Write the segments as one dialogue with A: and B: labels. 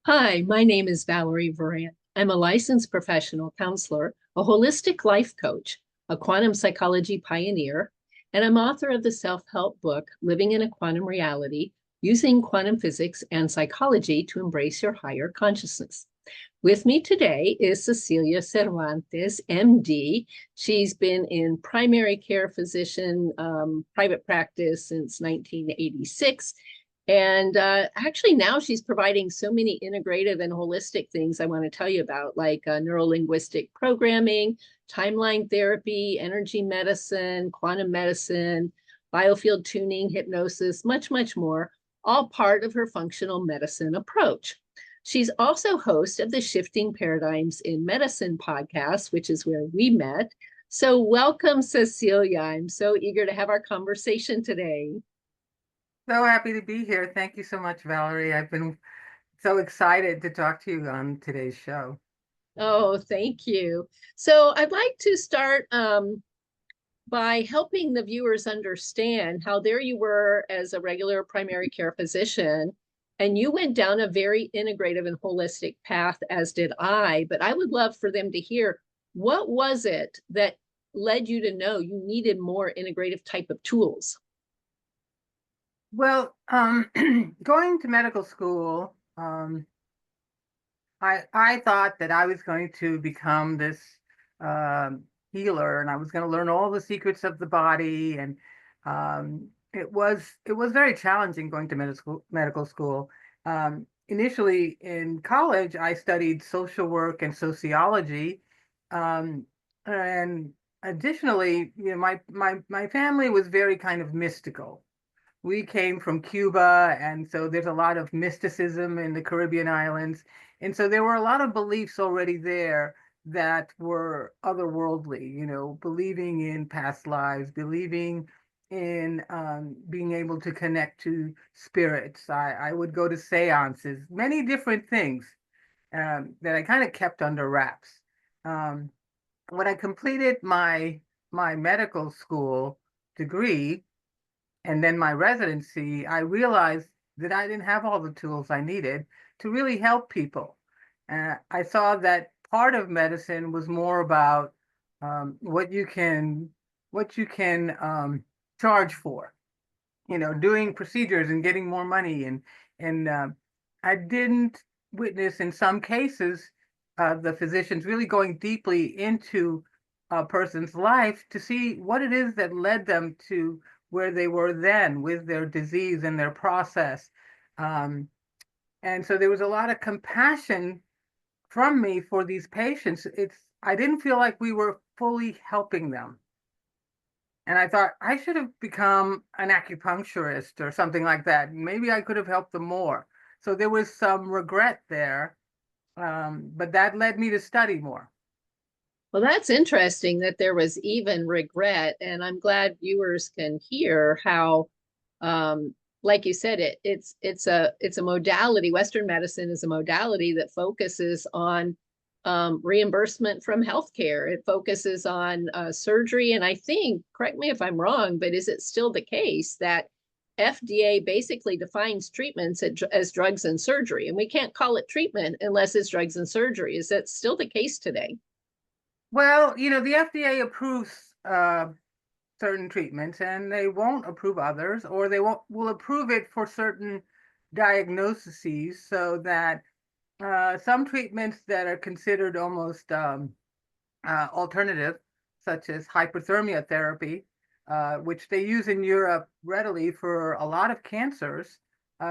A: Hi, my name is Valerie Varan. I'm a licensed professional counselor, a holistic life coach, a quantum psychology pioneer, and I'm author of the self-help book, Living in a Quantum Reality, Using Quantum Physics and Psychology to Embrace Your Higher Consciousness. With me today is Cecilia Cervantes MD. She's been in primary care physician, private practice since 1986. And actually, now she's providing so many integrative and holistic things I want to tell you about, like neurolinguistic programming, timeline therapy, energy medicine, quantum medicine, biofield tuning, hypnosis, much, much more, all part of her functional medicine approach. She's also host of the Shifting Paradigms in Medicine podcast, which is where we met. So welcome, Cecilia. I'm so eager to have our conversation today.
B: So happy to be here. Thank you so much, Valerie. I've been so excited to talk to you on today's show.
A: Oh, thank you. So I'd like to start by helping the viewers understand how there you were as a regular primary care physician, and you went down a very integrative and holistic path, as did I. But I would love for them to hear, what was it that led you to know you needed more integrative type of tools?
B: Well, going to medical school, I thought that I was going to become this healer, and I was going to learn all the secrets of the body, and it was very challenging going to medical school. Initially in college, I studied social work and sociology, and additionally, my family was very kind of mystical. We came from Cuba, and so there's a lot of mysticism in the Caribbean islands. And so there were a lot of beliefs already there that were otherworldly, believing in past lives, believing in being able to connect to spirits. I would go to seances, many different things that I kind of kept under wraps. Um, when I completed my medical school degree, and then my residency, I realized that I didn't have all the tools I needed to really help people. I saw that part of medicine was more about what you can charge for, doing procedures and getting more money, and I didn't witness in some cases the physicians really going deeply into a person's life to see what it is that led them to where they were then with their disease and their process. Um, and so there was a lot of compassion from me for these patients. I didn't feel like we were fully helping them. And I thought I should have become an acupuncturist or something like that. Maybe I could have helped them more. So there was some regret there, but that led me to study more.
A: Well, that's interesting that there was even regret, and I'm glad viewers can hear how, like you said, it's a modality. Western medicine is a modality that focuses on reimbursement from healthcare. It focuses on surgery, and I think, correct me if I'm wrong, but is it still the case that FDA basically defines treatments as drugs and surgery, and we can't call it treatment unless it's drugs and surgery? Is that still the case today?
B: Well, the FDA approves certain treatments and they won't approve others, or they will approve it for certain diagnoses, so that some treatments that are considered almost alternative, such as hyperthermia therapy, which they use in Europe readily for a lot of cancers.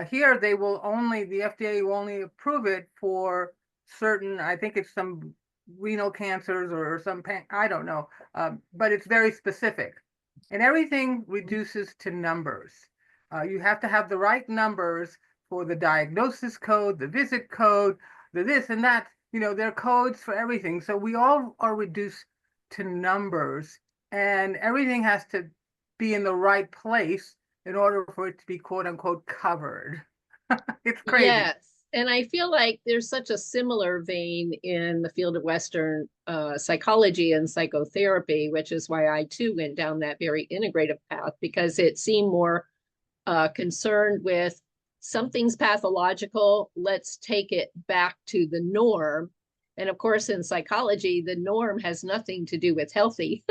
B: Here, the FDA will only approve it for certain, I think it's some renal cancers or some, I don't know, but it's very specific. And everything reduces to numbers. You have to have the right numbers for the diagnosis code, the visit code, the this and that. There are codes for everything. So we all are reduced to numbers, and everything has to be in the right place in order for it to be quote unquote covered. It's crazy.
A: Yes. And I feel like there's such a similar vein in the field of Western psychology and psychotherapy, which is why I too went down that very integrative path, because it seemed more concerned with something's pathological, let's take it back to the norm. And of course, in psychology, the norm has nothing to do with healthy.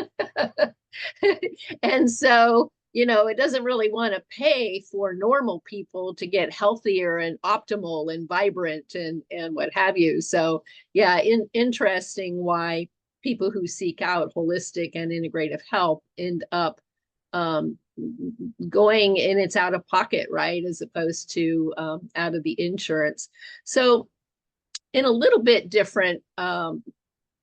A: And so, it doesn't really want to pay for normal people to get healthier and optimal and vibrant and what have you. So, yeah, interesting why people who seek out holistic and integrative help end up going and it's out of pocket, right? As opposed to out of the insurance. So, in a little bit different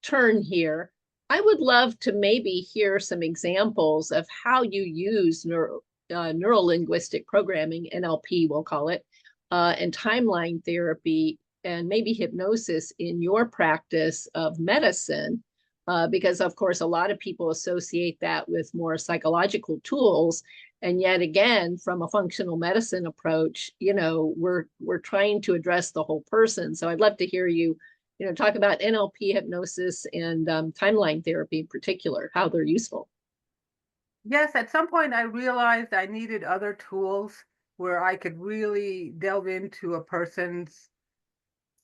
A: turn here, I would love to maybe hear some examples of how you use neuro-linguistic programming, NLP, we'll call it, and timeline therapy, and maybe hypnosis in your practice of medicine. Because, of course, a lot of people associate that with more psychological tools. And yet again, from a functional medicine approach, we're trying to address the whole person. So I'd love to hear you talk about NLP, hypnosis, and timeline therapy in particular, how they're useful.
B: Yes, at some point I realized I needed other tools where I could really delve into a person's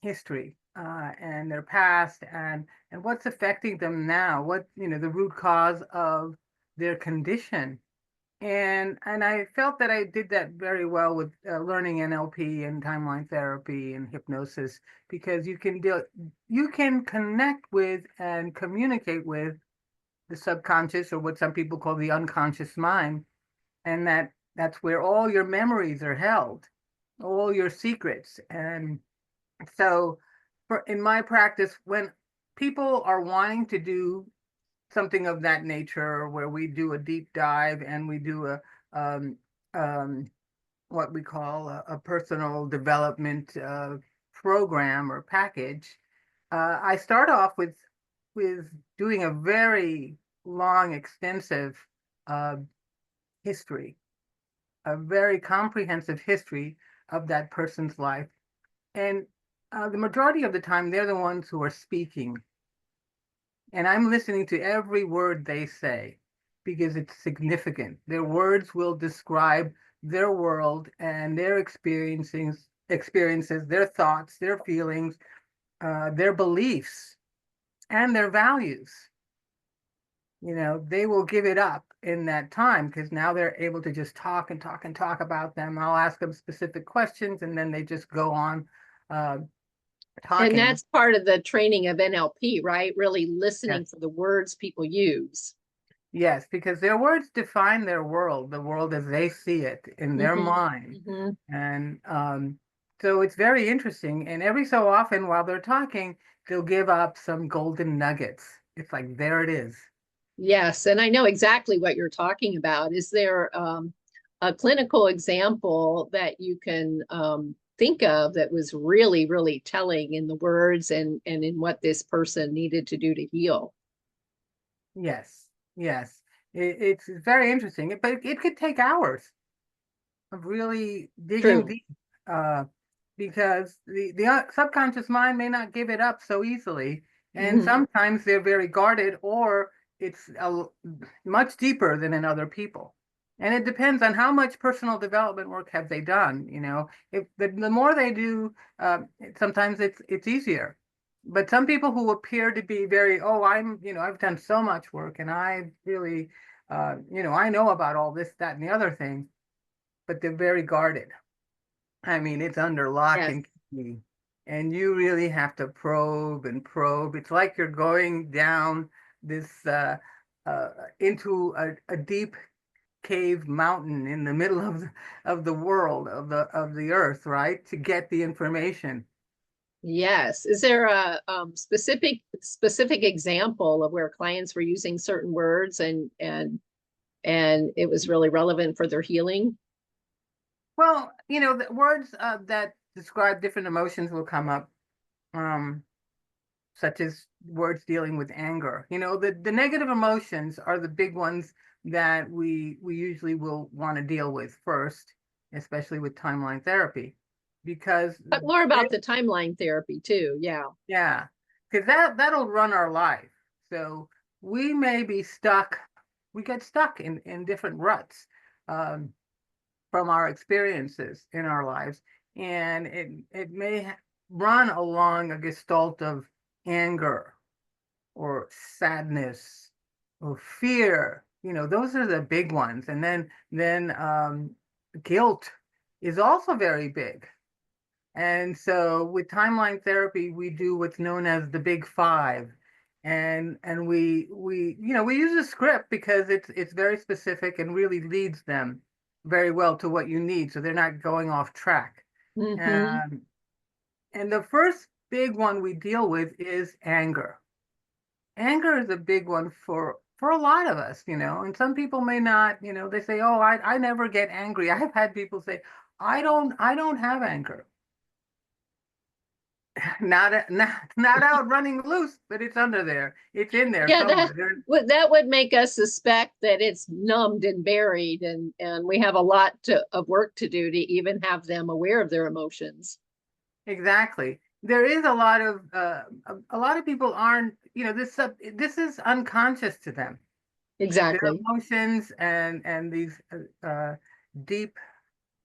B: history and their past and what's affecting them now, what, the root cause of their condition. And I felt that I did that very well with learning NLP and timeline therapy and hypnosis, because you can connect with and communicate with the subconscious, or what some people call the unconscious mind, and that's where all your memories are held, all your secrets. And so in my practice, when people are wanting to do something of that nature, where we do a deep dive and we do a um, what we call a personal development program or package, I start off with doing a very long, extensive uh, history, a very comprehensive history of that person's life. And the majority of the time, they're the ones who are speaking. And I'm listening to every word they say because it's significant. Their words will describe their world and their experiences, their thoughts, their feelings, their beliefs, and their values. They will give it up in that time because now they're able to just talk and talk and talk about them. I'll ask them specific questions and then they just go on
A: And
B: talking.
A: that's part of the training of NLP, right? Really listening
B: Yes.
A: for the words people use.
B: Yes, because their words define their world, the world as they see it in their mind. And so it's very interesting. And every so often while they're talking, they'll give up some golden nuggets. It's like, there it is.
A: Yes, and I know exactly what you're talking about. Is there a clinical example that you can think of that was really, really telling in the words and in what this person needed to do to heal?
B: Yes, yes. It's very interesting, but it could take hours of really digging
A: True.
B: deep, because the subconscious mind may not give it up so easily, and
A: Mhm.
B: sometimes they're very guarded, or it's much deeper than in other people. And it depends on how much personal development work have they done. If the more they do, sometimes it's easier. But some people who appear to be very, oh, I've done so much work, and I really, I know about all this, that, and the other thing, but they're very guarded. I mean, it's under lock
A: Yes.
B: and key, and you really have to probe and probe. It's like you're going down this uh, into a deep cave mountain in the middle of the world, of the earth, right? To get the information.
A: Yes. Is there a specific example of where clients were using certain words and it was really relevant for their healing?
B: Well, the words that describe different emotions will come up, um, such as words dealing with anger. The negative emotions are the big ones that we usually will want to deal with first, especially with timeline therapy, because
A: But more
B: they,
A: about the timeline therapy too. Yeah.
B: yeah, because that'll run our life. So we may be stuck. We get stuck in different ruts. Um, from our experiences in our lives. and it may run along a gestalt of anger or sadness or fear. Those are the big ones. And then guilt is also very big. And so with timeline therapy, we do what's known as the big five. And we use a script because it's very specific and really leads them very well to what you need, so they're not going off track.
A: Mm-hmm.
B: Um, and the first big one we deal with is anger. Anger is a big one for a lot of us, and some people may not, they say, oh, I never get angry. I've had people say, I don't have anger. Not out running loose, but it's under there. It's in there
A: Yeah,
B: somewhere. There,
A: that would make us suspect that it's numbed and buried, and we have a lot of work to do to even have them aware of their emotions.
B: exactly. There is a lot of people aren't, this is unconscious to them. Their
A: Exactly.
B: emotions and these deep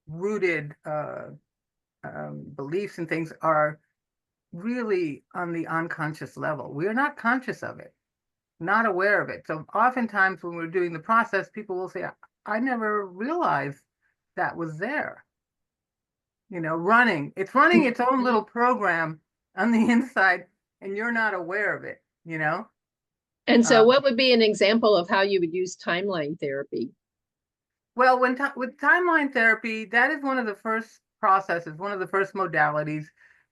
B: rooted beliefs and things are really on the unconscious level. We are not conscious of it, not aware of it. So oftentimes when we're doing the process, people will say, I never realized that was there. It's running its own little program on the inside, and you're not aware of it.
A: And
B: Uh,
A: so, what would be an example of how you would use timeline therapy?
B: well, with timeline therapy, that is one of the first processes, one of the first modalities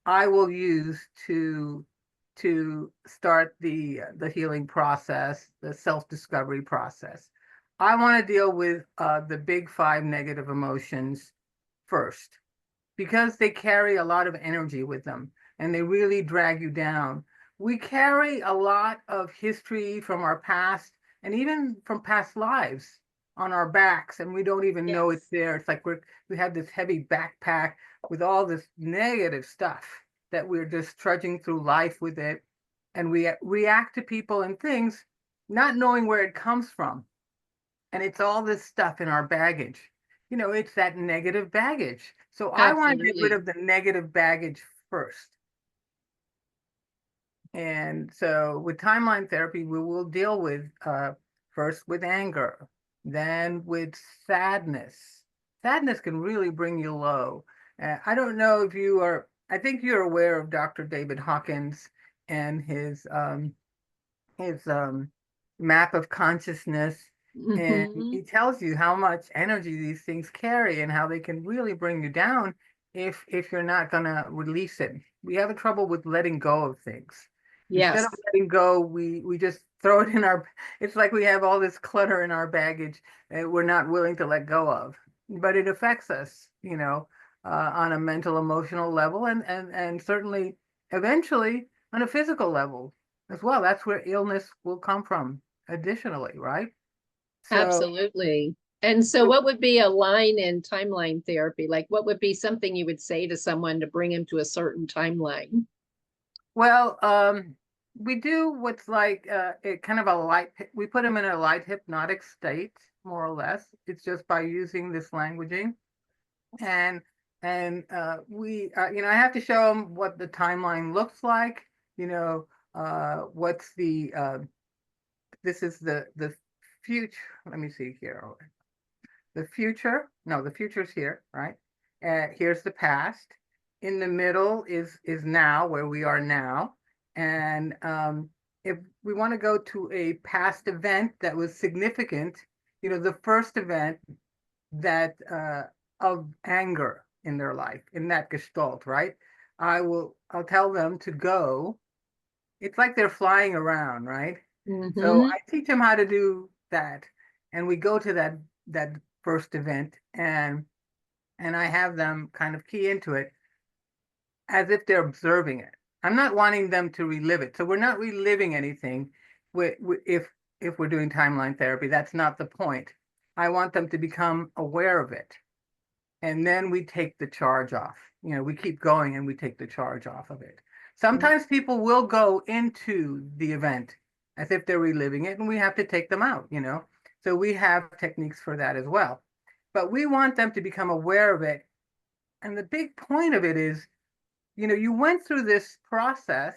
B: I will use to start the healing process, the self-discovery process. I want to deal with the big five negative emotions first, because they carry a lot of energy with them and they really drag you down. We carry a lot of history from our past and even from past lives on our backs, and we don't even know it's
A: Yes.
B: there. It's like we have this heavy backpack with all this negative stuff that we're just trudging through life with it, and we react to people and things not knowing where it comes from. And it's all this stuff in our baggage. It's that negative baggage. So I want to get rid
A: Absolutely.
B: of the negative baggage first. And so with timeline therapy, we will deal with first with anger, then with sadness. Sadness can really bring you low. I don't know if I think you're aware of Dr. David Hawkins and his map of consciousness, and
A: Hmm.
B: he tells you how much energy these things carry and how they can really bring you down if you're not going to release it. We have a trouble with letting go of things. Instead of
A: Yes,
B: letting go, we just throw it in our, it's like we have all this clutter in our baggage that we're not willing to let go of. But it affects us, on a mental, emotional level, and certainly eventually on a physical level as well. That's where illness will come from additionally, right? So
A: absolutely. And so,
B: with
A: what would be a line in timeline therapy? Like, what would be something you would say to someone to bring him to a certain timeline?
B: well, we do what's like it kind of a light, we put them in a light hypnotic state, more or less. It's just by using this languaging. And I have to show them what the timeline looks like, what's this is the future. Let me see here. The future, no, the future's here, right? Here's the past. In the middle is now, where we are now. And if we want to go to a past event that was significant, the first event that of anger in their life, in that gestalt, right? I'll tell them to go. It's like they're flying around, right? So
A: Hmm.
B: I teach them how to do that, and we go to that first event, and I have them kind of key into it as if they're observing it. I'm not wanting them to relive it. So we're not reliving anything if we're doing timeline therapy. That's not the point. I want them to become aware of it. And then we take the charge off. We keep going and we take the charge off of it. Sometimes people will go into the event as if they're reliving it, and we have to take them out. So we have techniques for that as well. But we want them to become aware of it the big point of it is, you went through this process.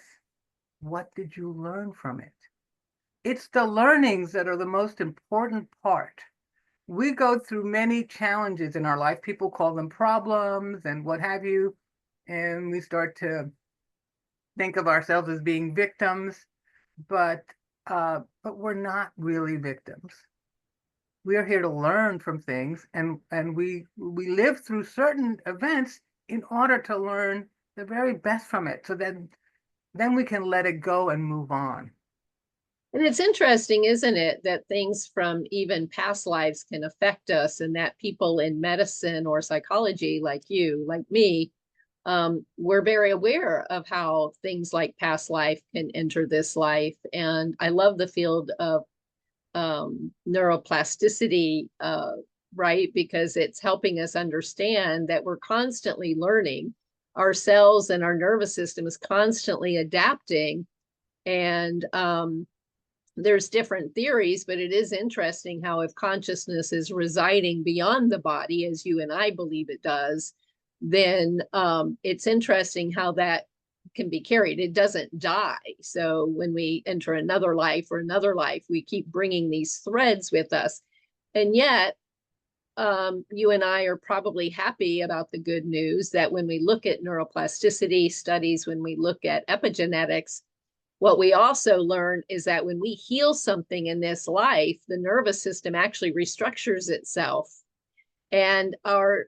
B: What did you learn from it? It's the learnings that are the most important part. We go through many challenges in our life. People call them problems and what have you. And we start to think of ourselves as being victims, but we're not really victims. We are here to learn from things, and we live through certain events in order to learn the very best from it, so that then we can let it go and move on.
A: And it's interesting, isn't it, that things from even past lives can affect us, and that people in medicine or psychology, like you, like me, we're very aware of how things like past life can enter this life. And I love the field of neuroplasticity, right? Because it's helping us understand that we're constantly learning. Our cells and our nervous system is constantly adapting. And there's different theories, but it is interesting how if consciousness is residing beyond the body, as you and I believe it does, then it's interesting how that can be carried. It doesn't die. So when we enter another life or another life, we keep bringing these threads with us. And yet, you and I are probably happy about the good news that when we look at neuroplasticity studies, when we look at epigenetics, what we also learn is that when we heal something in this life, the nervous system actually restructures itself, and our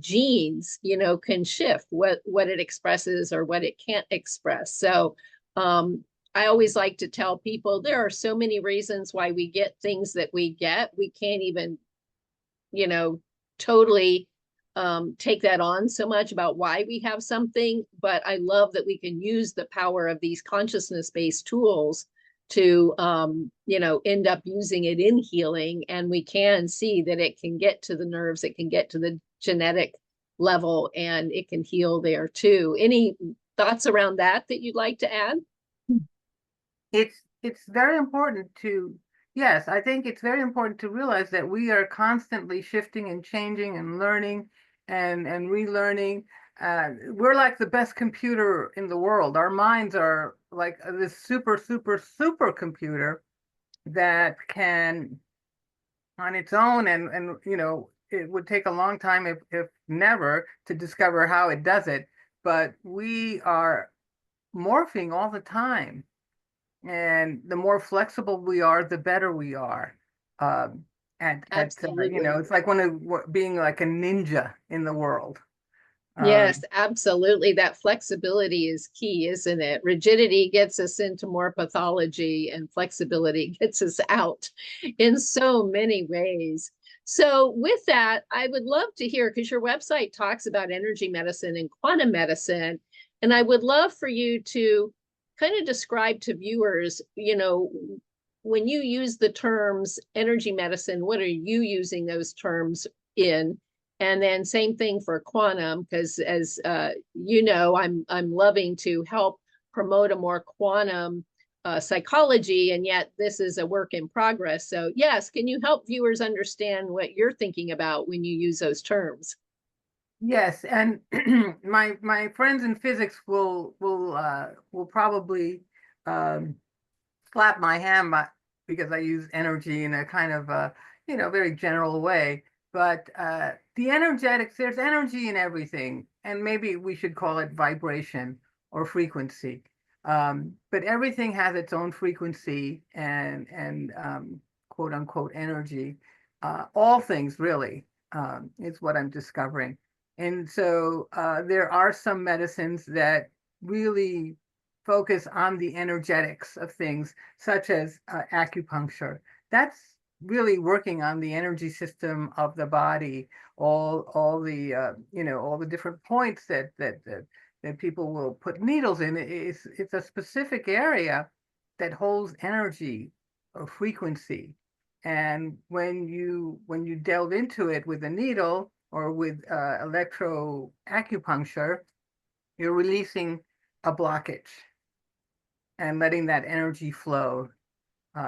A: genes, can shift what it expresses or what it can't express. So I always like to tell people there are so many reasons why we get things that we get. We can't even, totally take that on so much about why we have something, but I love that we can use the power of these consciousness-based tools to end up using it in healing. And we can see that it can get to the nerves, it can get to the genetic level, and it can heal there too. Any thoughts around that you'd like to add?
B: It's very important to, yes, I think it's very important to realize that we are constantly shifting and changing and learning and relearning. We're like the best computer in the world. Our minds are like this super, super, super computer that can, on its own, and it would take a long time, if never, to discover how it does it. But we are morphing all the time. And the more flexible we are, the better we are.
A: Absolutely.
B: It's like being like a ninja in the world.
A: Yes, absolutely. That flexibility is key, isn't it? Rigidity gets us into more pathology, and flexibility gets us out in so many ways. So, with that, I would love to hear, because your website talks about energy medicine and quantum medicine, and I would love for you to kind of describe to viewers, when you use the terms energy medicine, what are you using those terms in? And then same thing for quantum, because as I'm loving to help promote a more quantum psychology, and yet this is a work in progress. So yes, can you help viewers understand what you're thinking about when you use those terms?
B: Yes, and my friends in physics will probably slap my hand because I use energy in a kind of very general way. But the energetics, there's energy in everything, and maybe we should call it vibration or frequency. But everything has its own frequency and quote unquote energy. All things really is what I'm discovering. And so there are some medicines that really focus on the energetics of things, such as acupuncture. That's really working on the energy system of the body, all the different points that people will put needles in. It's a specific area that holds energy or frequency. And when you delve into it with a needle or with electro acupuncture, you're releasing a blockage and letting that energy flow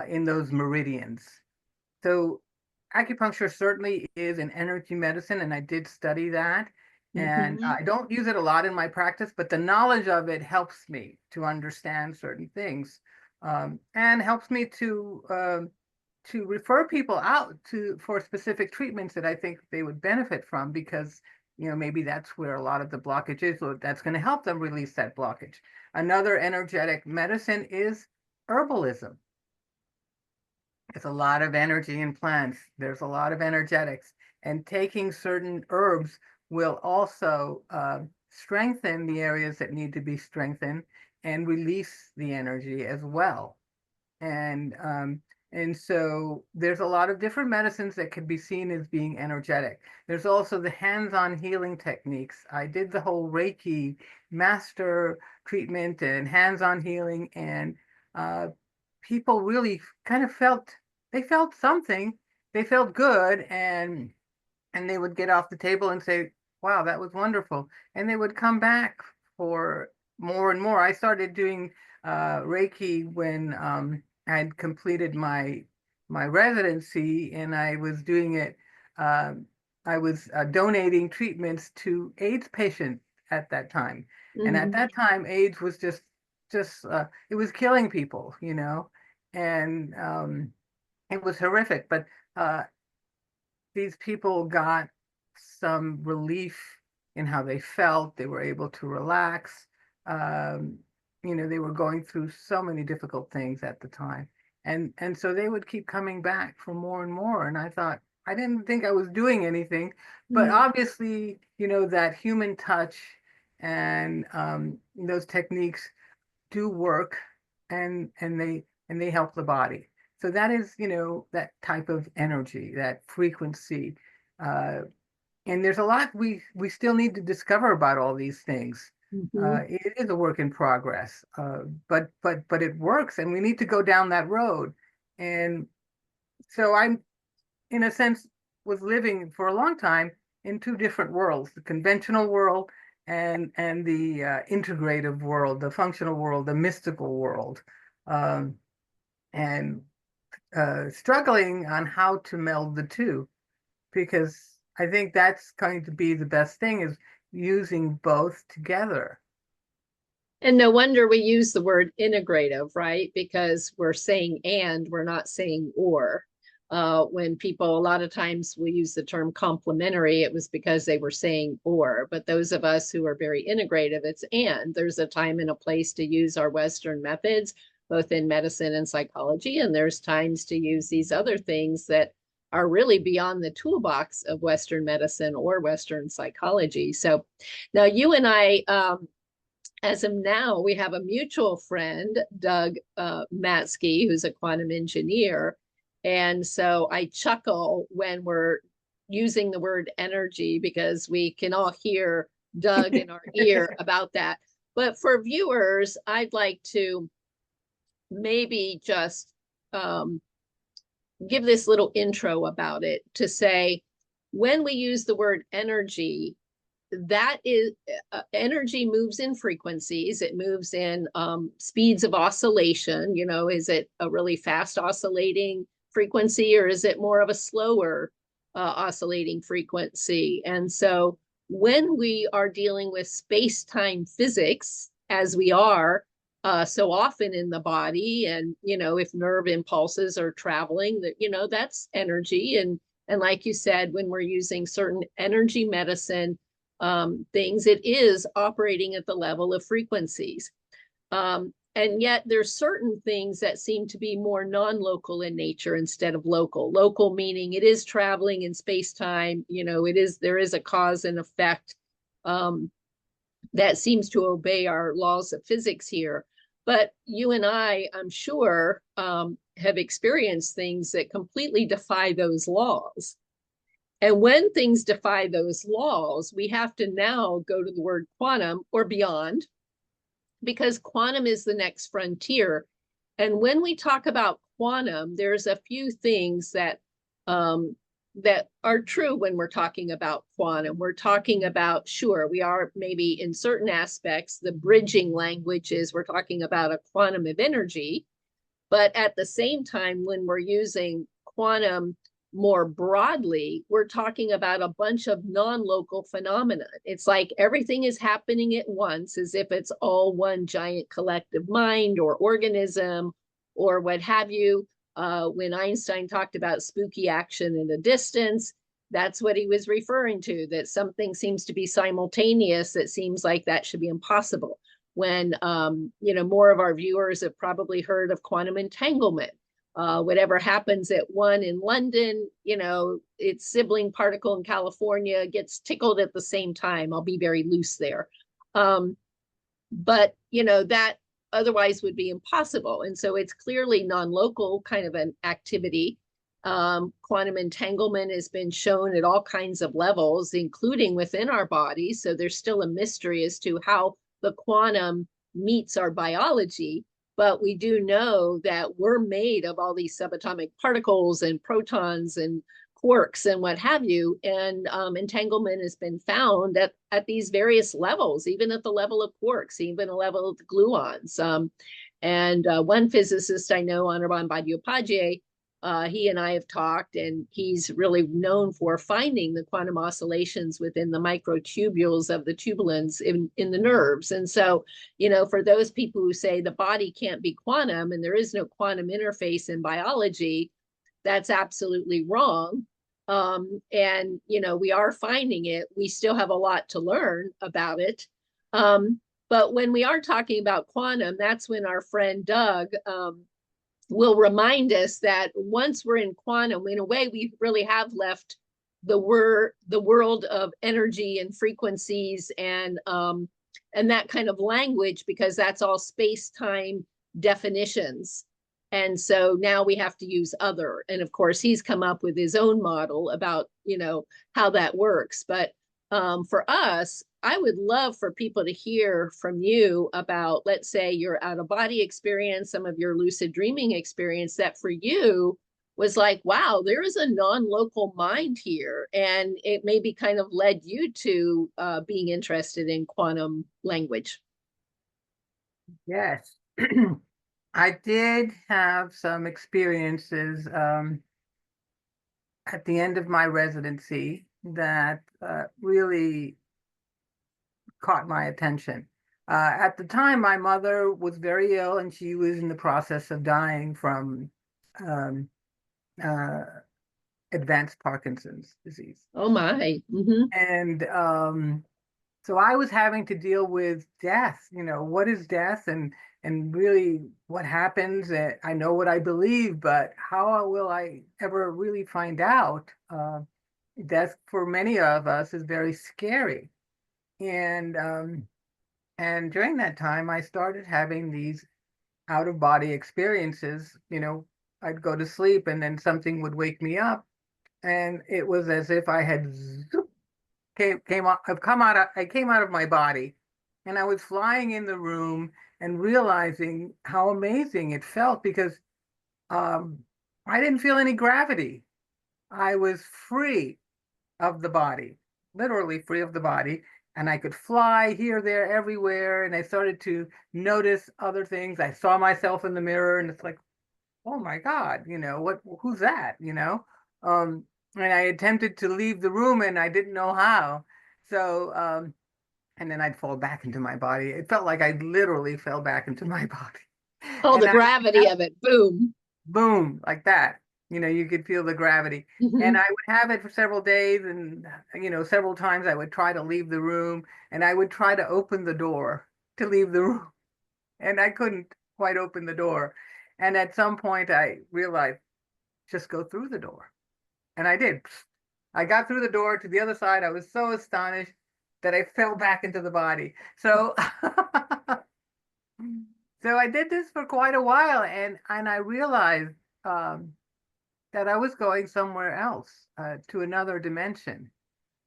B: in those meridians. So acupuncture certainly is an energy medicine, and I did study that. And
A: Mhm.
B: I don't use it a lot in my practice, but the knowledge of it helps me to understand certain things, and helps me to refer people out to for specific treatments that I think they would benefit from, because maybe that's where a lot of the blockage is, or that's going to help them release that blockage. Another energetic medicine is herbalism. There's a lot of energy in plants. There's a lot of energetics, and taking certain herbs will also strengthen the areas that need to be strengthened and release the energy as well. And so there's a lot of different medicines that can be seen as being energetic. There's also the hands-on healing techniques. I did the whole Reiki master treatment and hands-on healing, and uh, people really kind of felt something. They felt good, and they would get off the table and say, wow, that was wonderful. And they would come back for more and more. I started doing Reiki when I had completed my residency, and I was doing it. Uh, I was donating treatments to AIDS patients at that time, and at
A: Mhm.
B: that time, AIDS was just it was killing people, and it was horrific. But uh, these people got some relief in how they felt. They were able to relax. Um, they were going through so many difficult things at the time. And so they would keep coming back for more and more. And I thought, I didn't think I was doing anything, but
A: Mhm.
B: obviously, that human touch and those techniques do work, and they help the body. So that is, that type of energy, that frequency. Uh, and there's a lot we still need to discover about all these things.
A: Mhm.
B: It is a work in progress, but it works, and we need to go down that road. And so I'm, in a sense, was living for a long time in two different worlds: the conventional world and the integrative world, the functional world, the mystical world, um, and struggling on how to meld the two, because I think that's going to be the best thing, is using both together.
A: And no wonder we use the word integrative, right? Because we're saying and, we're not saying or. When people, a lot of times we use the term complementary, it was because they were saying or. But those of us who are very integrative, it's and. There's a time and a place to use our Western methods, both in medicine and psychology. And there's times to use these other things that are really beyond the toolbox of Western medicine or Western psychology. So now you and I, as of now, we have a mutual friend, Doug Matzke, who's a quantum engineer. And so I chuckle when we're using the word energy, because we can all hear Doug in our ear about that. But for viewers, I'd like to maybe just um, give this little intro about it, to say, when we use the word energy, that is energy moves in frequencies. It moves in speeds of oscillation. Is it a really fast oscillating frequency, or is it more of a slower oscillating frequency? And so when we are dealing with space-time physics, as we are so often in the body, and if nerve impulses are traveling, that's energy. And like you said, when we're using certain energy medicine things, it is operating at the level of frequencies. And yet there's certain things that seem to be more non-local in nature instead of local. Local meaning it is traveling in space-time, there is a cause and effect that seems to obey our laws of physics here. But you and I'm sure, have experienced things that completely defy those laws. And when things defy those laws, we have to now go to the word quantum or beyond, because quantum is the next frontier. And when we talk about quantum, there's a few things that are true when we're talking about quantum. We're talking about, sure, we are maybe in certain aspects, the bridging languages, we're talking about a quantum of energy. But at the same time, when we're using quantum more broadly, we're talking about a bunch of non-local phenomena. It's like everything is happening at once, as if it's all one giant collective mind or organism or what have you. When Einstein talked about spooky action in a distance, that's what he was referring to, that something seems to be simultaneous. That seems like that should be impossible. When, more of our viewers have probably heard of quantum entanglement. Whatever happens at one in London, its sibling particle in California gets tickled at the same time. I'll be very loose there. But, that otherwise would be impossible. And so it's clearly non-local kind of an activity. Quantum entanglement has been shown at all kinds of levels, including within our bodies. So there's still a mystery as to how the quantum meets our biology. But we do know that we're made of all these subatomic particles and protons and quarks and what have you. And entanglement has been found at these various levels, even at the level of quarks, even a level of the gluons. And one physicist I know, Anirban Bhattacharya, he and I have talked, and he's really known for finding the quantum oscillations within the microtubules of the tubulins in the nerves. And so, for those people who say the body can't be quantum and there is no quantum interface in biology, that's absolutely wrong. And, we are finding it. We still have a lot to learn about it. But when we are talking about quantum, that's when our friend Doug, will remind us that once we're in quantum, in a way, we really have left the world of energy and frequencies and that kind of language, because that's all space-time definitions. And so now we have to use other. And of course, he's come up with his own model about, how that works. But for us, I would love for people to hear from you about, let's say, your out-of-body experience, some of your lucid dreaming experience that for you was like, wow, there is a non-local mind here. And it maybe kind of led you to being interested in quantum language.
B: Yes. I did have some experiences at the end of my residency that really caught my attention. At the time, my mother was very ill and she was in the process of dying from advanced Parkinson's disease.
A: Oh my. Mm-hmm.
B: And so I was having to deal with death. What is death, and really what happens? I know what I believe, but how will I ever really find out? Death for many of us is very scary. And during that time, I started having these out-of-body experiences. I'd go to sleep and then something would wake me up, and it was as if I had I came out of my body, and I was flying in the room and realizing how amazing it felt, because I didn't feel any gravity. I was free of the body, literally free of the body. And I could fly here, there, everywhere. And I started to notice other things. I saw myself in the mirror, and it's like, oh my God, who's that? And I attempted to leave the room and I didn't know how. So, and then I'd fall back into my body. It felt like I literally fell back into my body.
A: Oh,
B: And
A: the gravity of it. Boom.
B: boom, like that. You could feel the gravity. And
A: Mm-hmm.
B: I would have it for several days, and several times I would try to leave the room, and I would try to open the door to leave the room, and I couldn't quite open the door. And at some point I realized, just go through the door. And I did. I got through the door to the other side. I was so astonished that I fell back into the body. So so I did this for quite a while, and I realized that I was going somewhere else, to another dimension.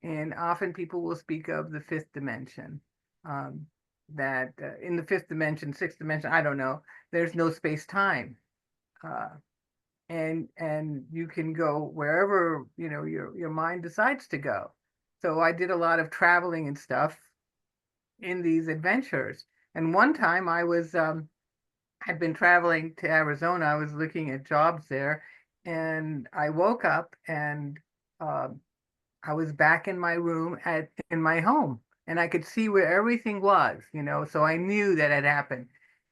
B: And often people will speak of the fifth dimension, that in the fifth dimension, sixth dimension, I don't know, there's no space-time. And you can go wherever, your mind decides to go. So I did a lot of traveling and stuff in these adventures. And one time I was, had been traveling to Arizona. I was looking at jobs there, and I woke up and I was back in my room in my home, and I could see where everything was, so I knew that had happened.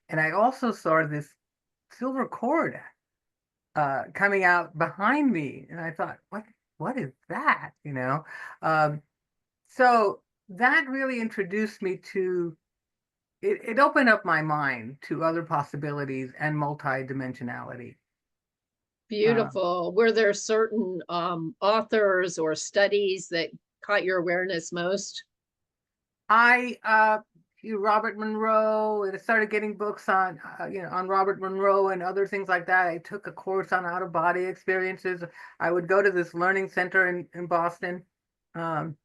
B: And I also saw this silver cord coming out behind me, and I thought, what is that? Um, so that really introduced me to it. It opened up my mind to other possibilities and multidimensionality.
A: Beautiful. Were there certain authors or studies that caught your awareness most?
B: I Robert Monroe, and I started getting books on on Robert Monroe and other things like that. I took a course on out of body experiences. I would go to this learning center in Boston, um,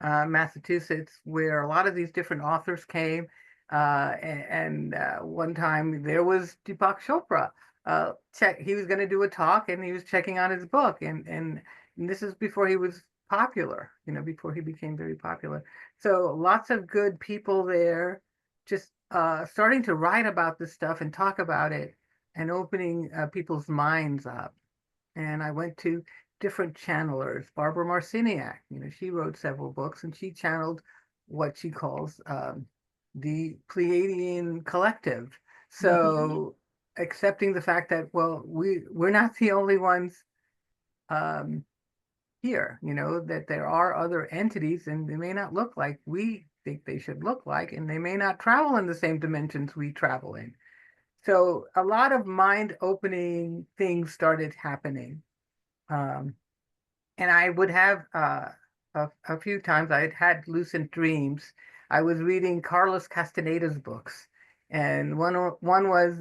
B: Massachusetts, where a lot of these different authors came. One time there was Deepak Chopra. He was going to do a talk, and he was checking on his book, and this is before he was popular, before he became very popular. So lots of good people there, just starting to write about this stuff and talk about it, and opening people's minds up. And I went to different channelers. Barbara Marciniak, she wrote several books, and she channeled what she calls the Pleiadian collective. So accepting the fact that, well, we're not the only ones um, here, that there are other entities, and they may not look like we think they should look like, and they may not travel in the same dimensions we travel in. So a lot of mind-opening things started happening. Um, and I would have a few times I had lucid dreams. I was reading Carlos Castaneda's books, and one was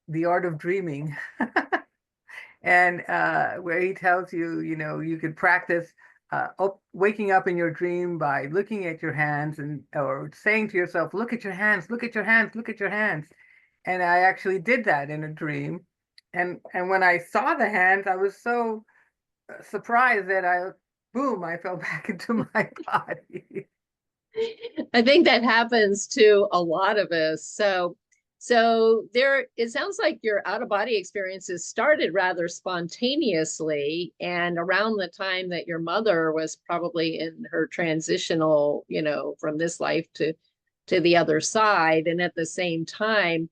B: The Art of Dreaming, and where he tells you, you could practice waking up in your dream by looking at your hands or saying to yourself, "Look at your hands, look at your hands, look at your hands." And I actually did that in a dream, and when I saw the hands, I was so surprised that I fell back into my body.
A: I think that happens to a lot of us. So there, it sounds like your out of body experiences started rather spontaneously, and around the time that your mother was probably in her transitional, from this life to the other side, and at the same time,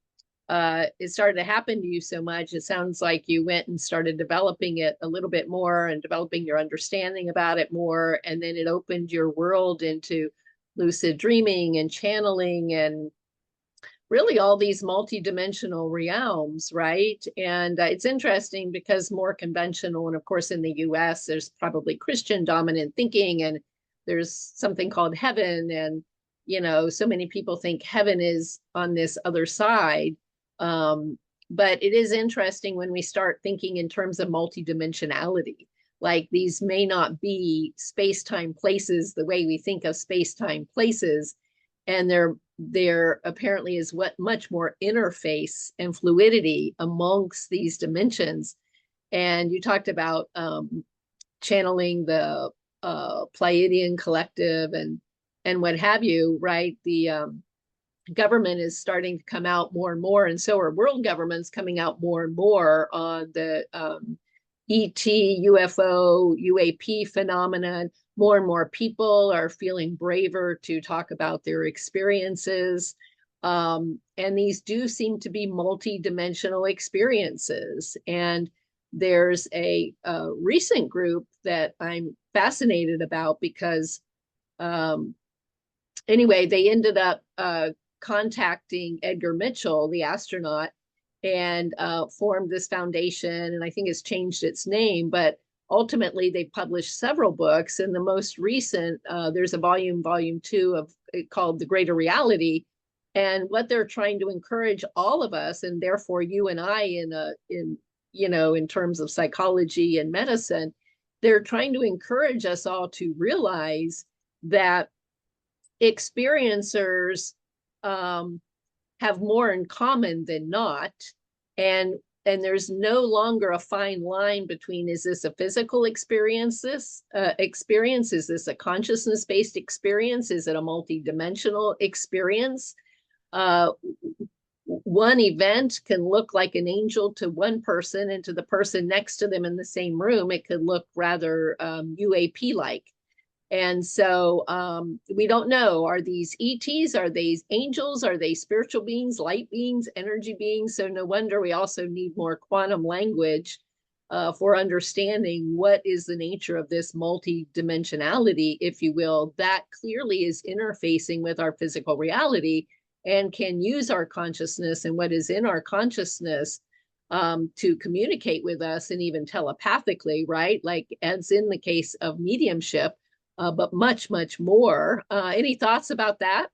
A: it started to happen to you so much. It sounds like you went and started developing it a little bit more and developing your understanding about it more, and then it opened your world into lucid dreaming and channeling and really all these multidimensional realms, right? And it's interesting because more conventional, and of course in the US, there's probably Christian dominant thinking, and there's something called heaven, and so many people think heaven is on this other side. But it is interesting when we start thinking in terms of multidimensionality. Like these may not be space-time places the way we think of space-time places, and there apparently is much more interface and fluidity amongst these dimensions. And you talked about channeling the Pleiadian collective and what have you, right? The government is starting to come out more and more, and so are world governments coming out more and more on the ET, UFO, UAP phenomenon. More and more people are feeling braver to talk about their experiences. And these do seem to be multi-dimensional experiences. And there's a recent group that I'm fascinated about because anyway, they ended up contacting Edgar Mitchell, the astronaut, and formed this foundation, and I think it's changed its name, but ultimately they published several books, and the most recent, there's a volume 2 of it called The Greater Reality. And what they're trying to encourage all of us, and therefore you and I in terms of psychology and medicine, they're trying to encourage us all to realize that experiencers have more in common than not, and there's no longer a fine line between, is this a physical experience, is this a consciousness-based experience, is it a multi-dimensional experience? one event can look like an angel to one person, and to the person next to them in the same room, it could look rather UAP-like. And so we don't know, are these ETs, are these angels, are they spiritual beings, light beings, energy beings? So no wonder we also need more quantum language for understanding what is the nature of this multidimensionality, if you will, that clearly is interfacing with our physical reality and can use our consciousness and what is in our consciousness to communicate with us, and even telepathically, right? Like as in the case of mediumship, but much, much more. Any thoughts about that?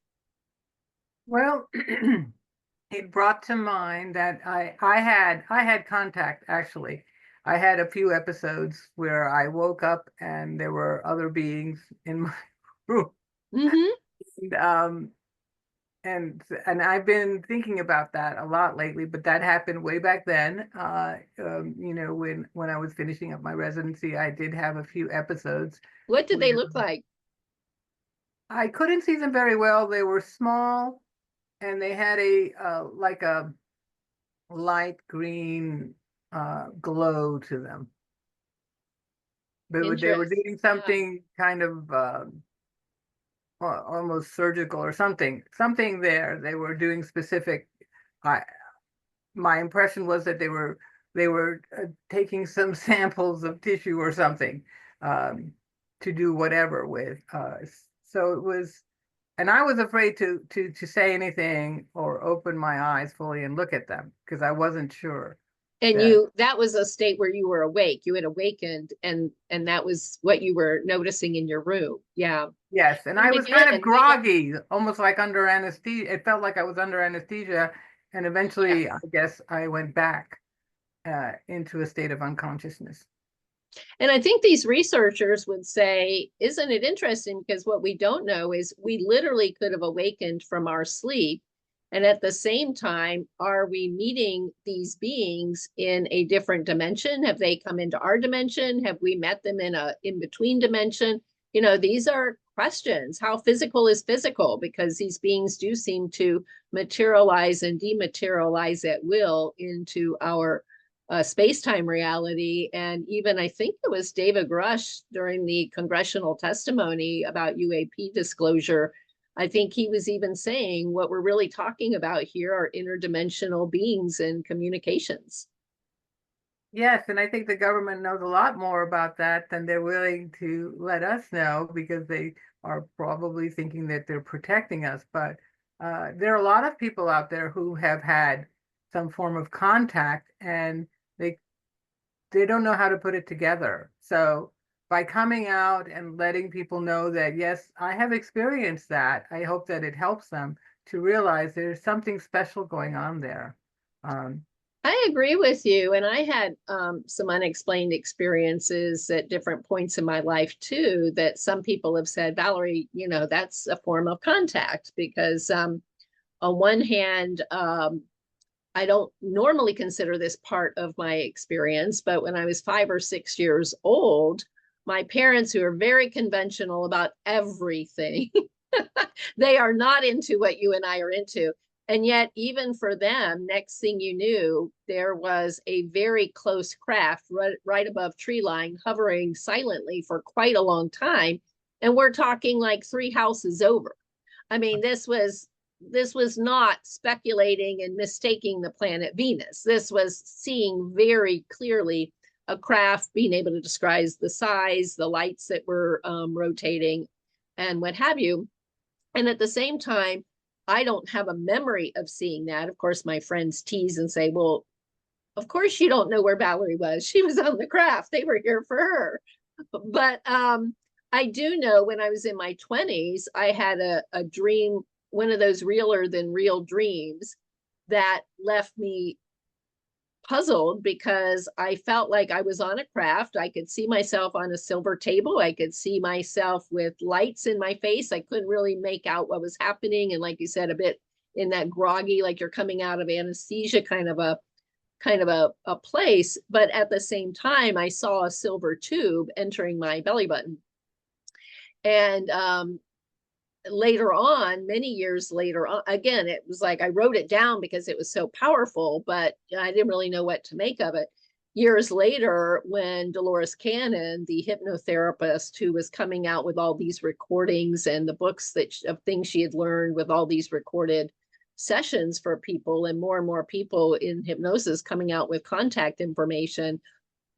B: Well, it brought to mind that I had contact actually. I had a few episodes where I woke up and there were other beings in my room.
A: Mm-hmm.
B: And, and I've been thinking about that a lot lately, but that happened way back then. When I was finishing up my residency, I did have a few episodes
A: What did
B: where
A: they look like?
B: I couldn't see them very well. They were small and they had like a light green glow to them. But they were
A: Interest.
B: doing
A: Yeah.
B: something kind of almost surgical or something there. They were doing specific. I My impression was that they were taking some samples of tissue or something to do whatever with. So it was, and I was afraid to say anything or open my eyes fully and look at them because I wasn't sure
A: And
B: that.
A: that was a state where you were awake. You had awakened, and that was what you were noticing in your room. Yeah.
B: Yes, and I
A: And
B: was kind of
A: again, we don't,
B: groggy, almost like under anesthesia. It felt like I was under anesthesia, and eventually, I
A: yes.
B: guess I went back into a state of unconsciousness.
A: And I think these researchers would say, isn't it interesting? Because what we don't know is we literally could have awakened from our sleep. And at the same time, are we meeting these beings in a different dimension? Have they come into our dimension? Have we met them in a in-between dimension? These are questions. How physical is physical? Because these beings do seem to materialize and dematerialize at will into our space-time reality. And even I think it was David Grush during the congressional testimony about UAP disclosure, I think he was even saying what we're really talking about here are interdimensional beings and communications.
B: Yes, and I think the government knows a lot more about that than they're willing to let us know because they are probably thinking that they're protecting us. But there are a lot of people out there who have had some form of contact and they they don't know how to put it together. So by coming out and letting people know that, yes, I have experienced that, I hope that it helps them to realize there's something special going on there. Um,
A: I agree with you. And I had some unexplained experiences at different points in my life too, that some people have said, Valerie, that's a form of contact because on one hand, I don't normally consider this part of my experience, but when I was 5 or 6 years old, my parents, who are very conventional about everything, they are not into what you and I are into. And yet, even for them, next thing you knew, there was a very close craft right above tree line, hovering silently for quite a long time. And we're talking like 3 houses over. I mean, this was not speculating and mistaking the planet Venus. This was seeing very clearly a craft, being able to describe the size, the lights that were rotating, and what have you. And at the same time, I don't have a memory of seeing that. Of course, my friends tease and say, well, of course you don't know where Valerie was. She was on the craft. They were here for her. But I do know when I was in my 20s, I had a dream, one of those realer than real dreams that left me puzzled because I felt like I was on a craft. I could see myself on a silver table. I could see myself with lights in my face. I couldn't really make out what was happening. And like you said, a bit in that groggy, like you're coming out of anesthesia kind of a place. But at the same time, I saw a silver tube entering my belly button. And later on, many years later on, again, it was like I wrote it down because it was so powerful, but I didn't really know what to make of it. Years later, when Dolores Cannon, the hypnotherapist who was coming out with all these recordings and the books of things she had learned with all these recorded sessions for people, and more people in hypnosis coming out with contact information.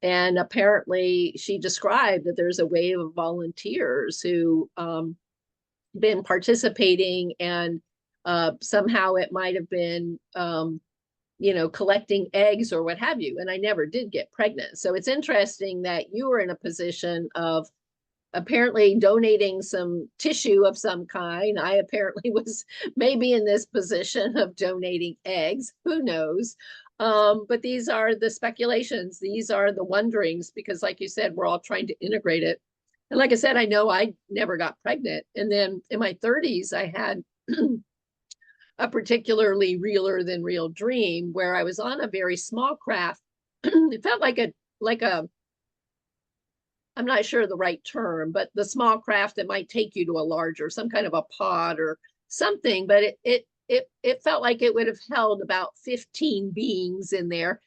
A: And apparently she described that there's a wave of volunteers who been participating, and somehow it might have been collecting eggs or what have you. And I never did get pregnant. So it's interesting that you were in a position of apparently donating some tissue of some kind. I apparently was maybe in this position of donating eggs. Who knows? But these are the speculations. These are the wonderings, because like you said, we're all trying to integrate it. And like I said, I know I never got pregnant. And then in my 30s, I had a particularly realer than real dream where I was on a very small craft. It felt like a, I'm not sure the right term, but the small craft that might take you to a larger, some kind of a pod or something. But it felt like it would have held about 15 beings in there.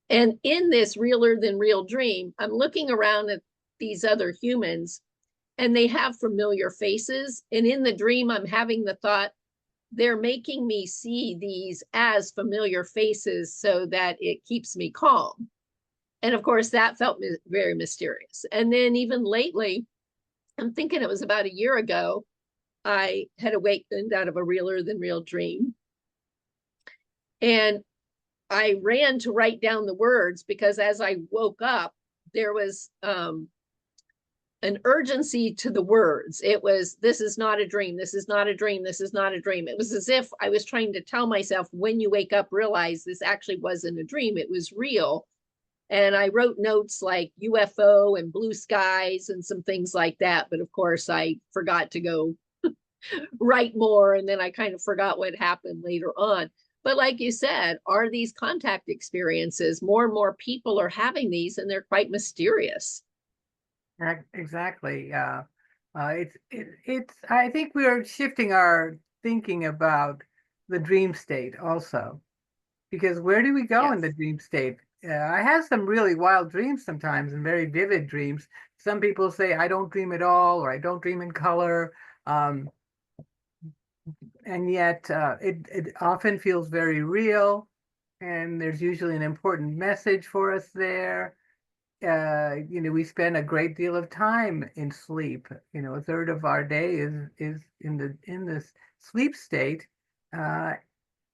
A: And in this realer than real dream, I'm looking around at these other humans, and they have familiar faces. And in the dream, I'm having the thought, they're making me see these as familiar faces so that it keeps me calm. And of course, that felt very mysterious. And then even lately, I'm thinking it was about a year ago, I had awakened out of a realer than real dream. And I ran to write down the words, because as I woke up, there was an urgency to the words. It was, this is not a dream. This is not a dream. This is not a dream. It was as if I was trying to tell myself, when you wake up, realize this actually wasn't a dream. It was real. And I wrote notes like UFO and blue skies and some things like that. But of course, I forgot to go write more. And then I kind of forgot what happened later on. But like you said, are these contact experiences? More and more people are having these, and they're quite mysterious.
B: Exactly. It's. I think we are shifting our thinking about the dream state also, because where do we go in
A: Yes.
B: the dream state? I have some really wild dreams sometimes, and very vivid dreams. Some people say I don't dream at all, or I don't dream in color, and yet it often feels very real, and there's usually an important message for us there. We spend a great deal of time in sleep. A third of our day is in this sleep state, uh,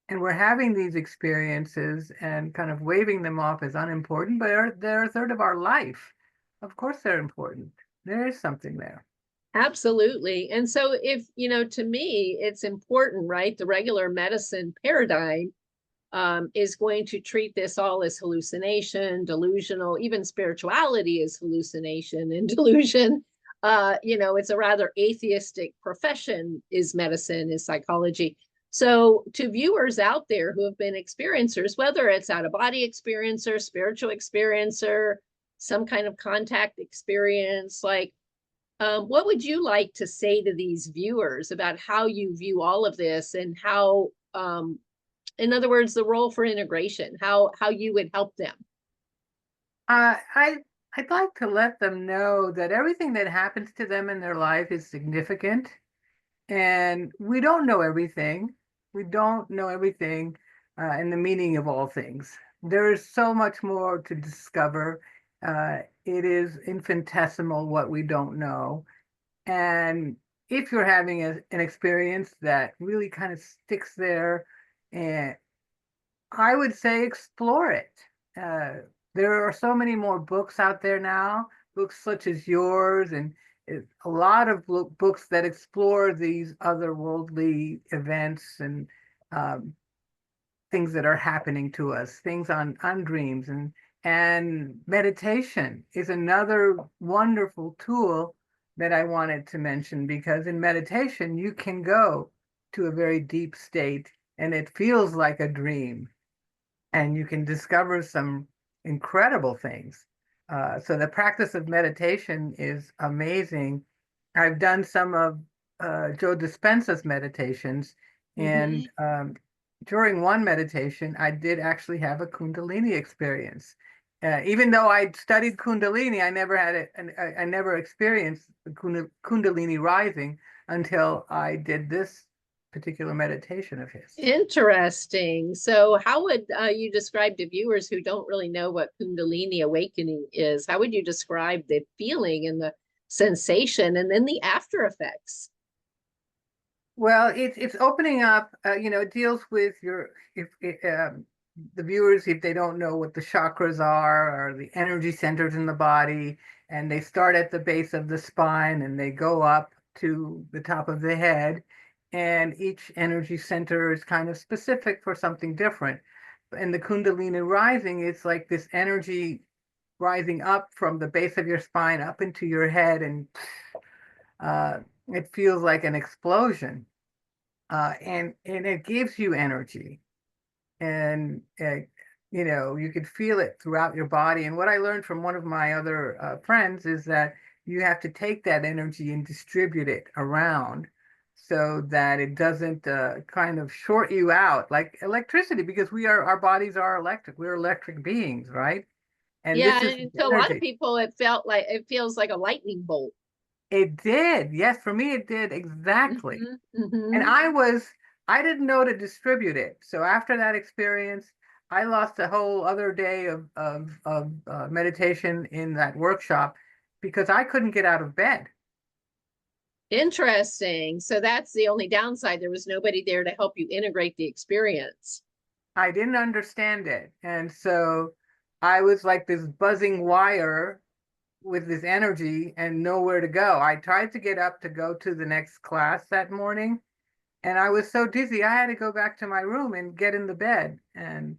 B: and we're having these experiences and kind of waving them off as unimportant, but they're a third of our life. Of course, they're important. There is something there.
A: Absolutely. And so if, to me, it's important, right? The regular medicine paradigm is going to treat this all as hallucination, delusional, even spirituality is hallucination and delusion. It's a rather atheistic profession, is medicine, is psychology. So to viewers out there who have been experiencers, whether it's out of body experiencer, spiritual experiencer, some kind of contact experience, like, what would you like to say to these viewers about how you view all of this, and how, in other words, the role for integration, how you would help them?
B: Uh, I I'd like to let them know that everything that happens to them in their life is significant, and we don't know everything. We don't know everything, and the meaning of all things. There is so much more to discover. It is infinitesimal what we don't know. And if you're having an experience that really kind of sticks there, and I would say explore it. Uh, there are so many more books out there now, books such as yours, and a lot of books that explore these otherworldly events and um, things that are happening to us, things on dreams, and meditation is another wonderful tool that I wanted to mention, because in meditation you can go to a very deep state and it feels like a dream, and you can discover some incredible things. So the practice of meditation is amazing. I've done some of Joe Dispenza's meditations, and
A: Mm-hmm.
B: during one meditation, I did actually have a Kundalini experience. Even though I'd studied Kundalini, I never had it, and I never experienced the Kundalini rising until I did this particular meditation of his.
A: Interesting. So, how would you describe to viewers who don't really know what Kundalini awakening is? How would you describe the feeling and the sensation and then the after effects?
B: Well, it's opening up. It deals with your if the viewers, if they don't know what the chakras are or the energy centers in the body, and they start at the base of the spine and they go up to the top of the head, and each energy center is kind of specific for something different. And the Kundalini rising is like this energy rising up from the base of your spine up into your head, and uh, it feels like an explosion, and it gives you energy, and you could feel it throughout your body. And what I learned from one of my other friends is that you have to take that energy and distribute it around so that it doesn't kind of short you out like electricity, because our bodies are electric. We're electric beings, right? And
A: Yeah,
B: this is
A: and to a lot of
B: energy.
A: people, it feels like a lightning bolt.
B: It did. Yes, for me, it did exactly.
A: Hmm.
B: And
A: Hmm.
B: I didn't know to distribute it. So after that experience, I lost a whole other day of meditation in that workshop because I couldn't get out of bed.
A: Interesting. So that's the only downside. There was nobody there to help you integrate the experience.
B: I didn't understand it. And so I was like this buzzing wire with this energy and nowhere to go. I tried to get up to go to the next class that morning, and I was so dizzy, I had to go back to my room and get in the bed and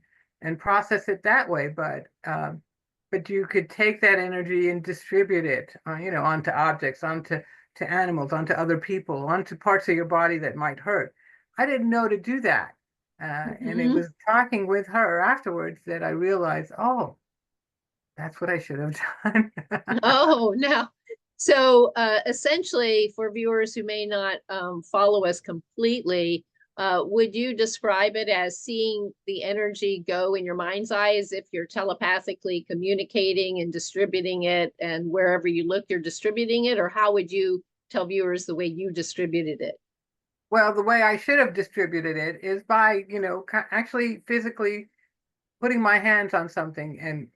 B: process it that way. But you could take that energy and distribute it, onto objects, onto to animals, onto other people, onto parts of your body that might hurt. I didn't know to do that, and it
A: Hmm.
B: was talking with her afterwards that I realized, oh, that's what I should have done.
A: Oh, no. So essentially, for viewers who may not follow us completely, would you describe it as seeing the energy go in your mind's eye as if you're telepathically communicating and distributing it, and wherever you look, you're distributing it? Or how would you tell viewers the way you distributed it?
B: Well, the way I should have distributed it is by, actually physically putting my hands on something and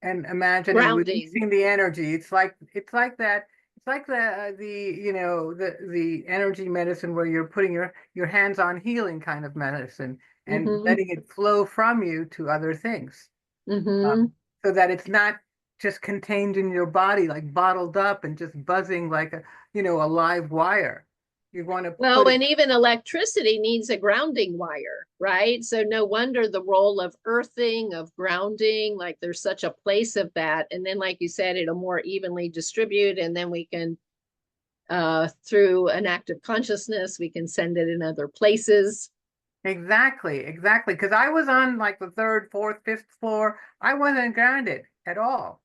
B: imagining
A: Grounding.
B: releasing the energy. It's like that. It's like the energy medicine where you're putting your hands on healing kind of medicine and
A: Mm-hmm.
B: letting it flow from you to other things,
A: Mm-hmm.
B: um, so that it's not just contained in your body, like bottled up and just buzzing like a live wire. You want to
A: Well,
B: put it
A: and even electricity needs a grounding wire, right? So no wonder the role of earthing, of grounding, like there's such a place of that. And then, like you said, it'll more evenly distribute. And then we can, through an act of consciousness, we can send it in other places.
B: exactly, because I was on like the third, fourth, fifth floor. I wasn't grounded at all.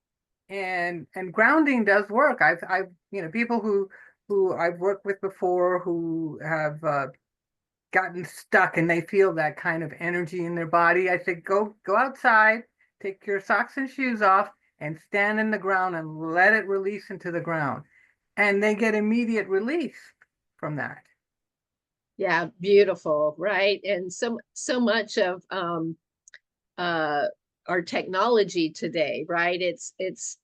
B: And grounding does work. I've people who I've worked with before who have gotten stuck and they feel that kind of energy in their body. I say go outside, take your socks and shoes off, and stand in the ground and let it release into the ground, and they get immediate relief from that.
A: Yeah, beautiful, right? And so much of uh our technology today, right? It's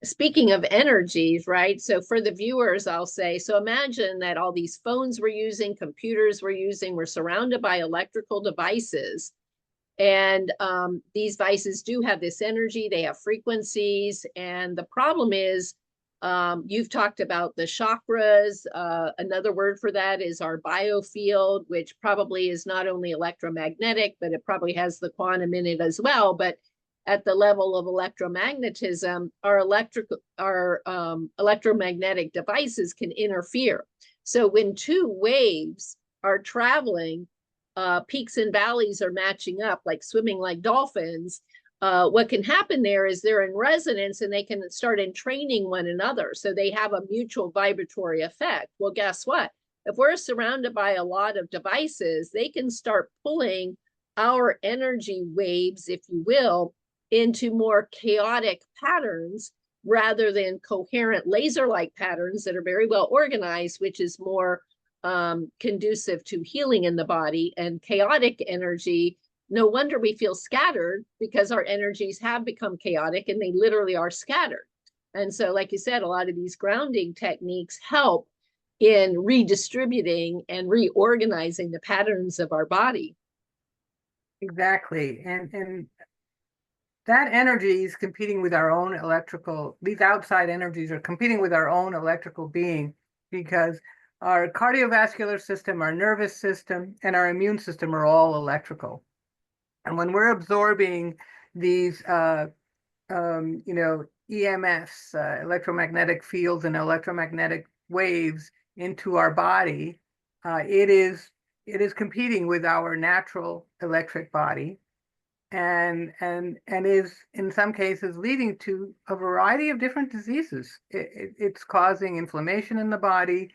A: speaking of energies, right? So for the viewers, I'll say, so imagine that all these phones we're using, computers we're using, we're surrounded by electrical devices. And these devices do have this energy, they have frequencies. And the problem is, you've talked about the chakras. Another word for that is our biofield, which probably is not only electromagnetic, but it probably has the quantum in it as well. But at the level of electromagnetism, our electromagnetic devices can interfere. So when two waves are traveling, peaks and valleys are matching up, like swimming like dolphins. what can happen there is they're in resonance and they can start entraining one another. So they have a mutual vibratory effect. Well, guess what? If we're surrounded by a lot of devices, they can start pulling our energy waves, if you will, into more chaotic patterns rather than coherent laser-like patterns that are very well organized, which is more conducive to healing in the body. And chaotic energy, no wonder we feel scattered, because our energies have become chaotic and they literally are scattered. And so, like you said, a lot of these grounding techniques help in redistributing and reorganizing the patterns of our body.
B: Exactly. And that energy is competing with our own electrical, these outside energies are competing with our own electrical being, because our cardiovascular system, our nervous system, and our immune system are all electrical. And when we're absorbing these, EMFs, electromagnetic fields and electromagnetic waves into our body, it is competing with our natural electric body, and is in some cases leading to a variety of different diseases. It's causing inflammation in the body,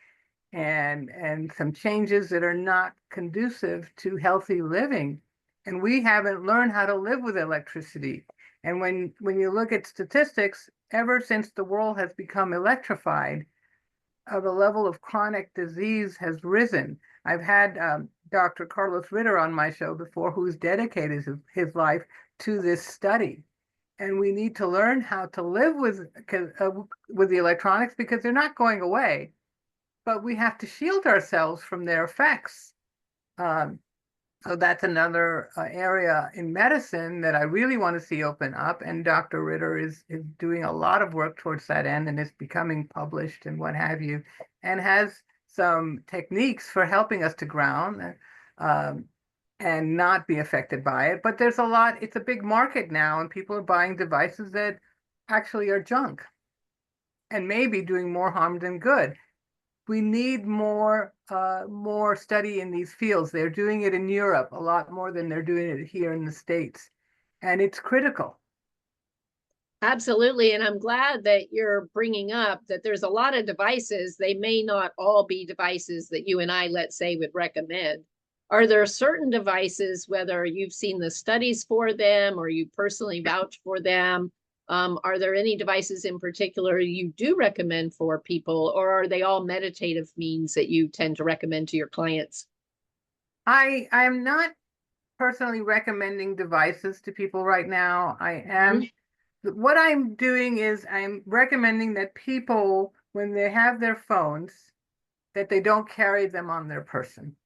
B: and some changes that are not conducive to healthy living. And we haven't learned how to live with electricity. And when you look at statistics, ever since the world has become electrified, the level of chronic disease has risen. I've had Dr. Carlos Ritter on my show before, who's dedicated his life to this study. And we need to learn how to live with the electronics, because they're not going away, but we have to shield ourselves from their effects. So that's another area in medicine that I really want to see open up. And Dr. Ritter is doing a lot of work towards that end, and is becoming published and what have you, and has some techniques for helping us to ground and not be affected by it. But there's a lot, it's a big market now, and people are buying devices that actually are junk and maybe doing more harm than good. We need more study in these fields. They're doing it in Europe a lot more than they're doing it here in the States, and it's critical.
A: Absolutely. And I'm glad that you're bringing up that there's a lot of devices. They may not all be devices that you and I, let's say, would recommend. Are there certain devices, whether you've seen the studies for them or you personally vouch for them, are there any devices in particular you do recommend for people, or are they all meditative means that you tend to recommend to your clients?
B: I'm not personally recommending devices to people right now. What I'm doing is I'm recommending that people, when they have their phones, that they don't carry them on their person.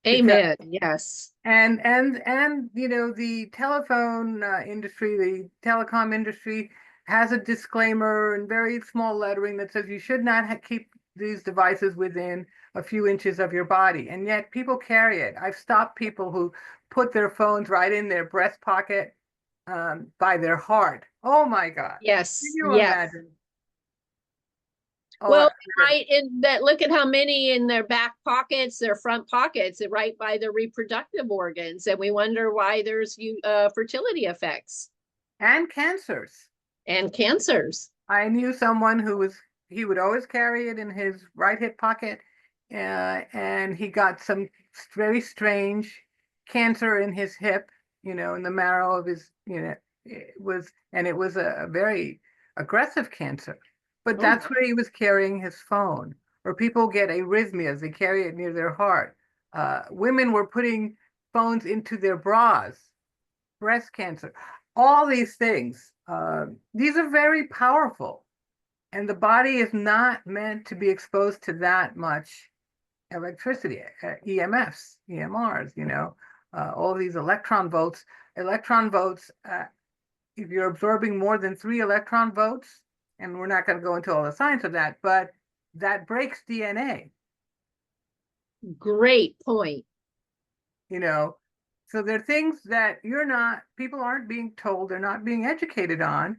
A: Amen. Yes.
B: And the telephone industry, the telecom industry, has a disclaimer in very small lettering that says you should not keep these devices within a few inches of your body, and yet people carry it. I've stopped people who put their phones right in their breast pocket, by their heart. Oh my God! Can
A: Yes.
B: you
A: Yes.
B: imagine? Oh,
A: Well, right in that, look at how many in their back pockets, their front pockets, right by their reproductive organs, and we wonder why there's fertility effects
B: and cancers.
A: and cancers.
B: I knew someone he would always carry it in his right hip pocket, and he got some very strange cancer in his hip, in the marrow of his, it was a very aggressive cancer. But
A: Oh,
B: that's where he was carrying his phone. Or people get arrhythmias, they carry it near their heart. Women were putting phones into their bras, breast cancer, all these things. These are very powerful, and the body is not meant to be exposed to that much electricity, EMFs, EMRs, all these electron volts. Electron volts, if you're absorbing more than 3 electron volts, and we're not going to go into all the science of that, but that breaks DNA,
A: great point.
B: you know. So there are things that people aren't being told, they're not being educated on,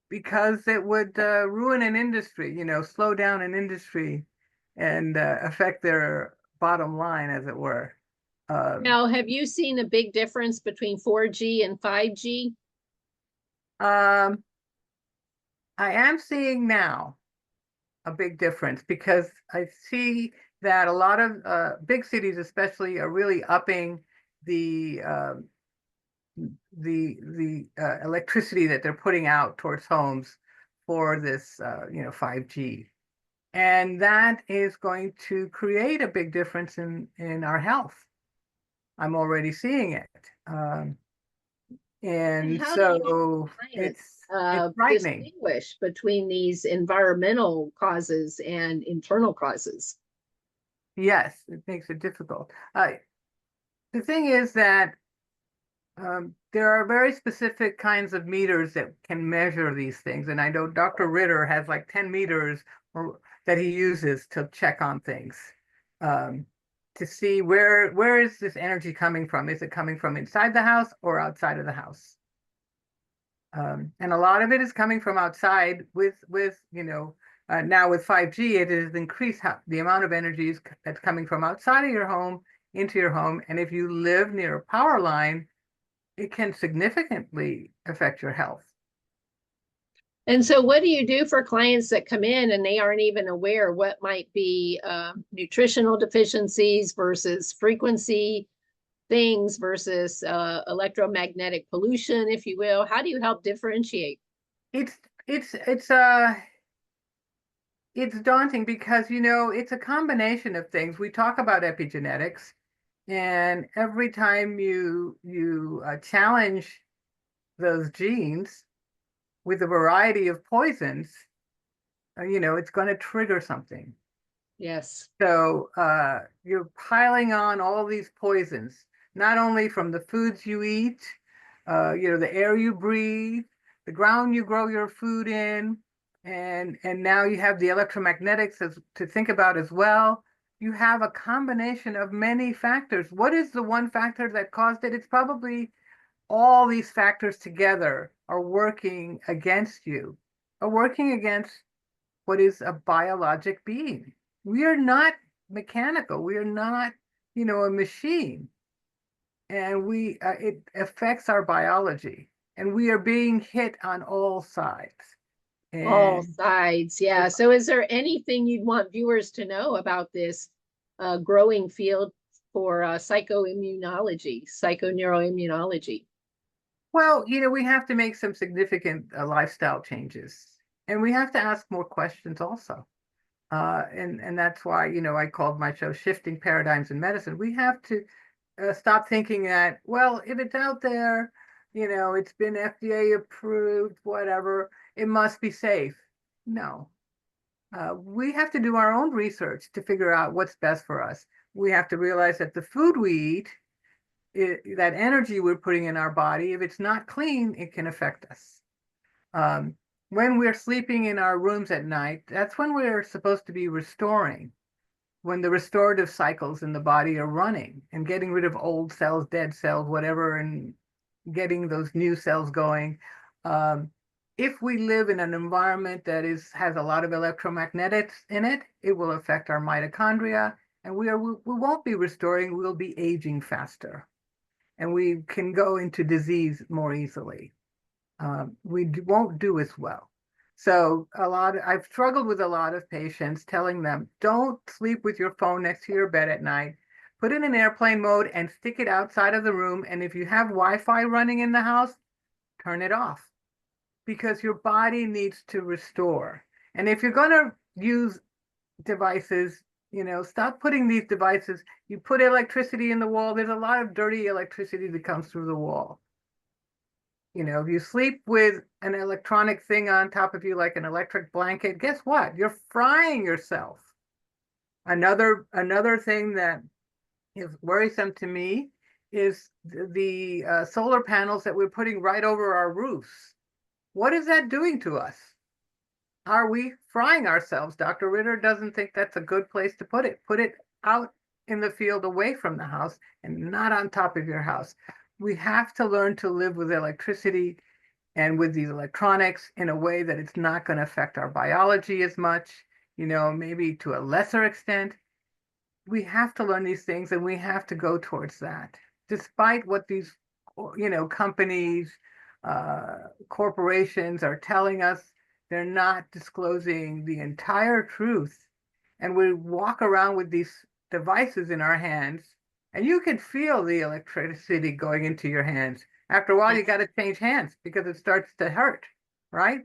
B: because it would ruin an industry, slow down an industry, and affect their bottom line, as it were.
A: Now, have you seen a big difference between 4G and 5G?
B: Um, I am seeing now a big difference because I see that a lot of big cities, especially, are really upping the electricity that they're putting out towards homes for this 5G, and that is going to create a big difference in our health. I'm already seeing it,
A: And
B: and
A: how do you
B: so it's frightening.
A: distinguish between these environmental causes and internal causes?
B: Yes, it makes it difficult. The thing is that there are very specific kinds of meters that can measure these things. And I know Dr. Ritter has like 10 meters that he uses to check on things, um, to see where is this energy coming from? Is it coming from inside the house or outside of the house? And a lot of it is coming from outside now with 5G, it has increased the amount of energy that's coming from outside of your home into your home. And if you live near a power line, it can significantly affect your health.
A: And so what do you do for clients that come in and they aren't even aware what might be nutritional deficiencies versus frequency things versus electromagnetic pollution, if you will? How do you help differentiate?
B: It's it's it's uh it's daunting because it's a combination of things. We talk about epigenetics, and every time you challenge those genes with a variety of poisons, it's going to trigger something.
A: Yes.
B: So you're piling on all these poisons, not only from the foods you eat, the air you breathe, the ground you grow your food in, and now you have the electromagnetics to think about as well. You have a combination of many factors. What is the one factor that caused it? It's probably all these factors together are working against you, are working against what is a biologic being. We are not mechanical. We are not, a machine. And it affects our biology. And we are being hit on all sides.
A: All
B: And
A: sides, yeah. So is there anything you'd want viewers to know about this growing field for psychoimmunology, psychoneuroimmunology?
B: well, we have to make some significant lifestyle changes. And we have to ask more questions also. And that's why, I called my show Shifting Paradigms in Medicine. We have to stop thinking that, well, if it's out there, it's been FDA approved, whatever, it must be safe. No. We have to do our own research to figure out what's best for us. We have to realize that the food we eat, that energy we're putting in our body, if it's not clean, it can affect us. When we're sleeping in our rooms at night, that's when we're supposed to be restoring, when the restorative cycles in the body are running and getting rid of old cells, dead cells, whatever, and getting those new cells going. If we live in an environment that has a lot of electromagnetics in it, it will affect our mitochondria, and we won't be restoring, we'll be aging faster. And we can go into disease more easily. We won't do as well. So I've struggled with a lot of patients telling them, don't sleep with your phone next to your bed at night. Put it in airplane mode and stick it outside of the room. And if you have Wi-Fi running in the house, turn it off because your body needs to restore. And if you're going to use devices, stop putting these devices. You put electricity in the wall. There's a lot of dirty electricity that comes through the wall. If you sleep with an electronic thing on top of you, like an electric blanket, guess what? You're frying yourself. Another thing that is worrisome to me is the solar panels that we're putting right over our roofs. What is that doing to us? Are we frying ourselves? Dr. Ritter doesn't think that's a good place to put it. Put it out in the field away from the house and not on top of your house. We have to learn to live with electricity and with these electronics in a way that it's not going to affect our biology as much, maybe to a lesser extent. we have to learn these things and we have to go towards that, despite what these, companies, corporations are telling us. They're not disclosing the entire truth. And we walk around with these devices in our hands, and you can feel the electricity going into your hands. After a while, you got to change hands because it starts to hurt, right?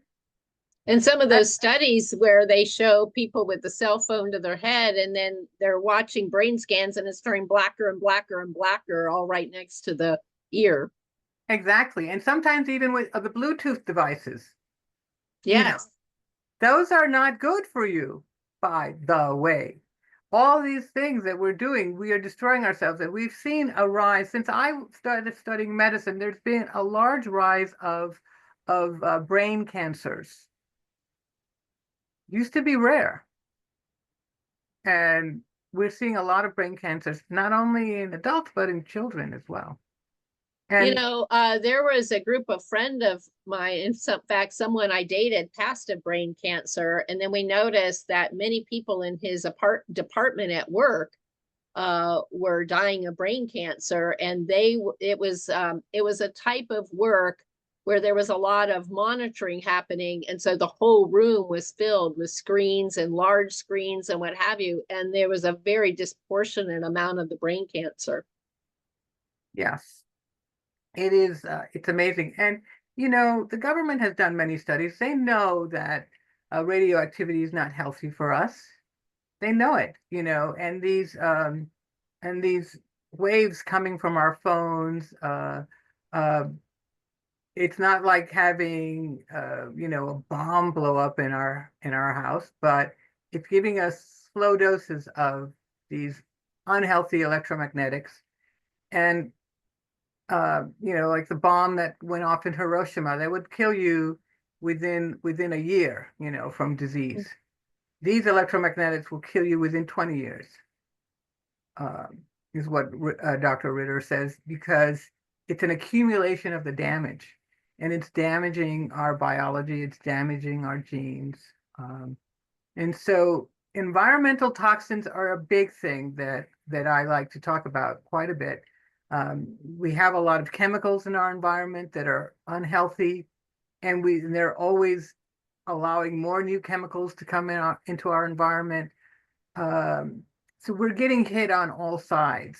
A: And some of those studies where they show people with the cell phone to their head and then they're watching brain scans and it's turning blacker and blacker and blacker all right next to the ear.
B: Exactly. And sometimes even with the Bluetooth devices,
A: Yes.
B: those are not good for you, by the way. All these things that we're doing, we are destroying ourselves. And we've seen a rise since I started studying medicine. There's been a large rise of brain cancers. Used to be rare, and we're seeing a lot of brain cancers, not only in adults but in children as well. And
A: There was a group of friend of mine, in some fact, someone I dated passed a brain cancer, and then we noticed that many people in his department at work were dying of brain cancer, and it was a type of work where there was a lot of monitoring happening, and so the whole room was filled with screens and large screens and what have you, and there was a very disproportionate amount of the brain cancer.
B: yes, it is. It's amazing. And the government has done many studies. They know that radioactivity is not healthy for us. They know it. And these waves coming from our phones. Uh, it's not like having a bomb blow up in our house, but it's giving us slow doses of these unhealthy electromagnetics. And like the bomb that went off in Hiroshima, that would kill you within a year, from disease. These electromagnetics will kill you within 20 years, is what Dr. Ritter says, because it's an accumulation of the damage, and it's damaging our biology, it's damaging our genes. And so environmental toxins are a big thing that I like to talk about quite a bit. We have a lot of chemicals in our environment that are unhealthy, and they're always allowing more new chemicals to come into our environment. So we're getting hit on all sides,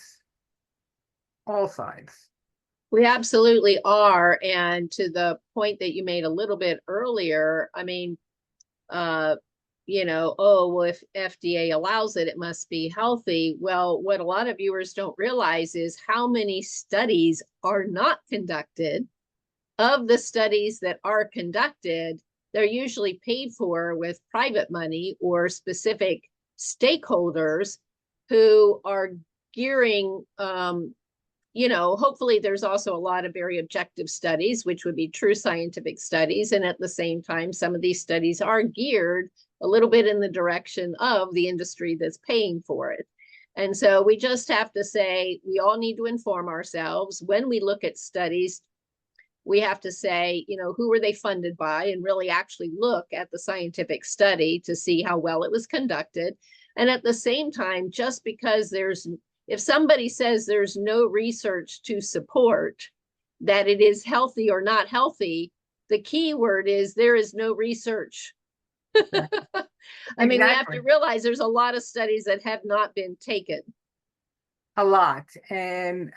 B: all sides.
A: We absolutely are. And to the point that you made a little bit earlier, I mean, oh, well, if FDA allows it, it must be healthy. Well, what a lot of viewers don't realize is how many studies are not conducted. Of the studies that are conducted, they're usually paid for with private money or specific stakeholders who are gearing, hopefully there's also a lot of very objective studies, which would be true scientific studies. And at the same time, some of these studies are geared a little bit in the direction of the industry that's paying for it. And so we just have to say, we all need to inform ourselves. When we look at studies, we have to say, who were they funded by, and really actually look at the scientific study to see how well it was conducted. And at the same time, just because if somebody says there's no research to support that it is healthy or not healthy, the key word is there is no research. I mean, we have to realize there's a lot of studies that have not been taken.
B: A lot. And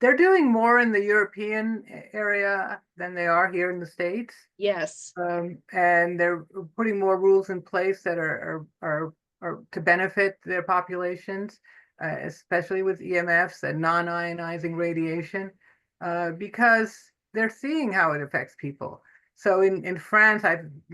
B: they're doing more in the European area than they are here in the States.
A: Yes.
B: And they're putting more rules in place that are to benefit their populations, especially with EMFs and non-ionizing radiation, because they're seeing how it affects people. So in France,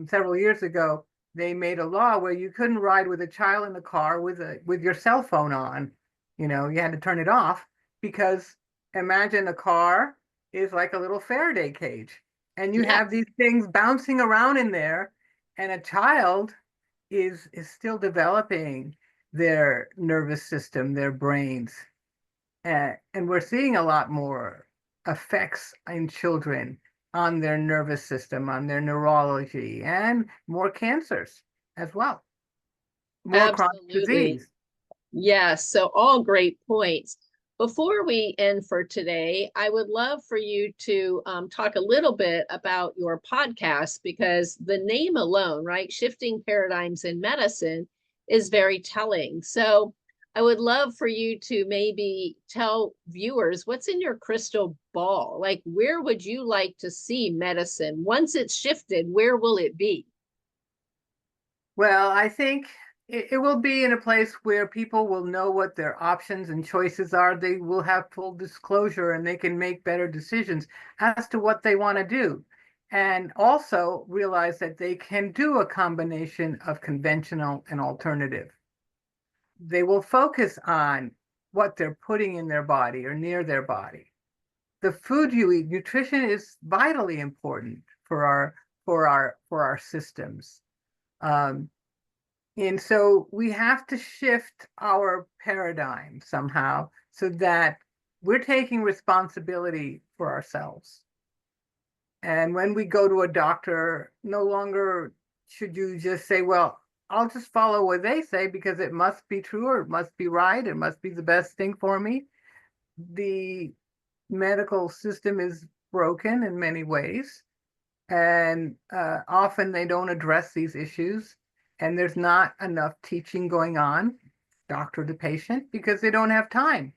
B: several years ago, they made a law where you couldn't ride with a child in the car with your cell phone on. You had to turn it off, because imagine a car is like a little Faraday cage, and you have these things bouncing around in there, and a child is still developing their nervous system, their brains. And we're seeing a lot more effects in children on their nervous system, on their neurology, and more cancers as well, more chronic disease.
A: Yes, so all great points. Before we end for today, I would love for you to talk a little bit about your podcast because the name alone, right, Shifting Paradigms in Medicine, is very telling. So I would love for you to maybe tell viewers what's in your crystal ball. Like, where would you like to see medicine? Once it's shifted, where will it be?
B: Well, I think it will be in a place where people will know what their options and choices are. They will have full disclosure and they can make better decisions as to what they want to do. And also realize that they can do a combination of conventional and alternative. They will focus on what they're putting in their body or near their body. The food you eat, nutrition is vitally important for our systems. Um, and so we have to shift our paradigm somehow so that we're taking responsibility for ourselves. And when we go to a doctor, no longer should you just say, well, I'll just follow what they say because it must be true or it must be right. It must be the best thing for me. The medical system is broken in many ways. And often they don't address these issues. And there's not enough teaching going on, doctor to patient, because they don't have time.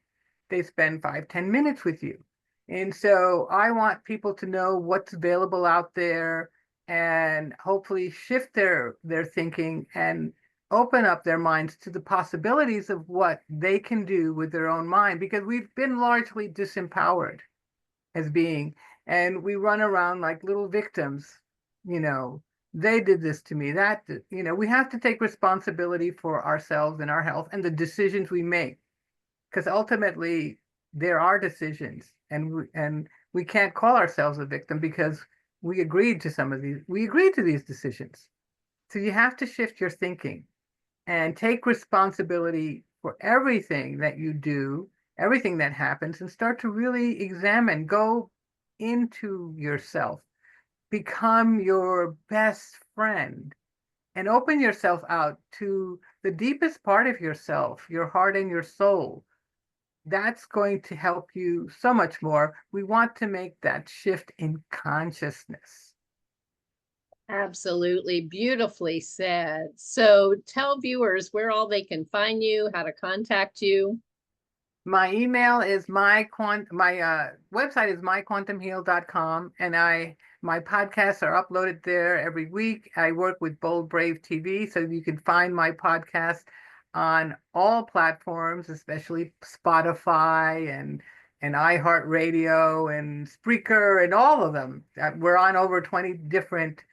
B: They spend 5, 10 minutes with you. And so I want people to know what's available out there and hopefully shift their thinking and open up their minds to the possibilities of what they can do with their own mind, because we've been largely disempowered as being, and we run around like little victims, you know, they did this to me, we have to take responsibility for ourselves and our health and the decisions we make, because ultimately there are decisions, and we can't call ourselves a victim because we agreed to these decisions. So you have to shift your thinking and take responsibility for everything that you do, everything that happens, and start to really examine, go into yourself, become your best friend, and open yourself out to the deepest part of yourself, your heart and your soul. That's going to help you so much more. We want to make that shift in consciousness.
A: Absolutely, beautifully said. So tell viewers where all they can find you, how to contact you.
B: My email is my website is myquantumheal.com, and my podcasts are uploaded there every week. I work with Bold Brave TV, so you can find my podcast on all platforms, especially Spotify and iHeartRadio and Spreaker and all of them. We're on over 20 different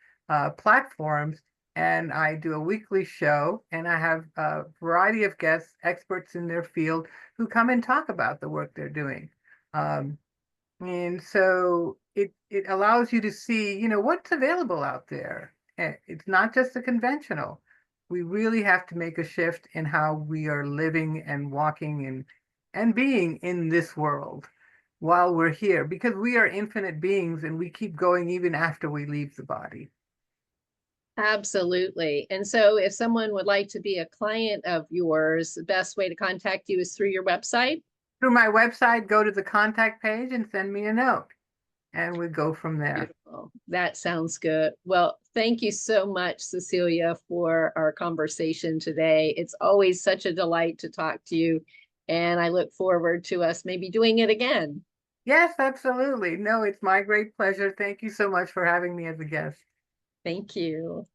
B: platforms, and I do a weekly show, and I have a variety of guests, experts in their field, who come and talk about the work they're doing. Um, and so it allows you to see, what's available out there. It's not just the conventional. We really have to make a shift in how we are living and walking and being in this world while we're here, because we are infinite beings and we keep going even after we leave the body.
A: Absolutely. And so if someone would like to be a client of yours, the best way to contact you is through your website?
B: Through my website, go to the contact page and send me a note, and we go from there.
A: Beautiful. That sounds good. Well, thank you so much, Cecilia, for our conversation today. It's always such a delight to talk to you, and I look forward to us maybe doing it again.
B: Yes, absolutely. No, it's my great pleasure. Thank you so much for having me as a guest.
A: Thank you.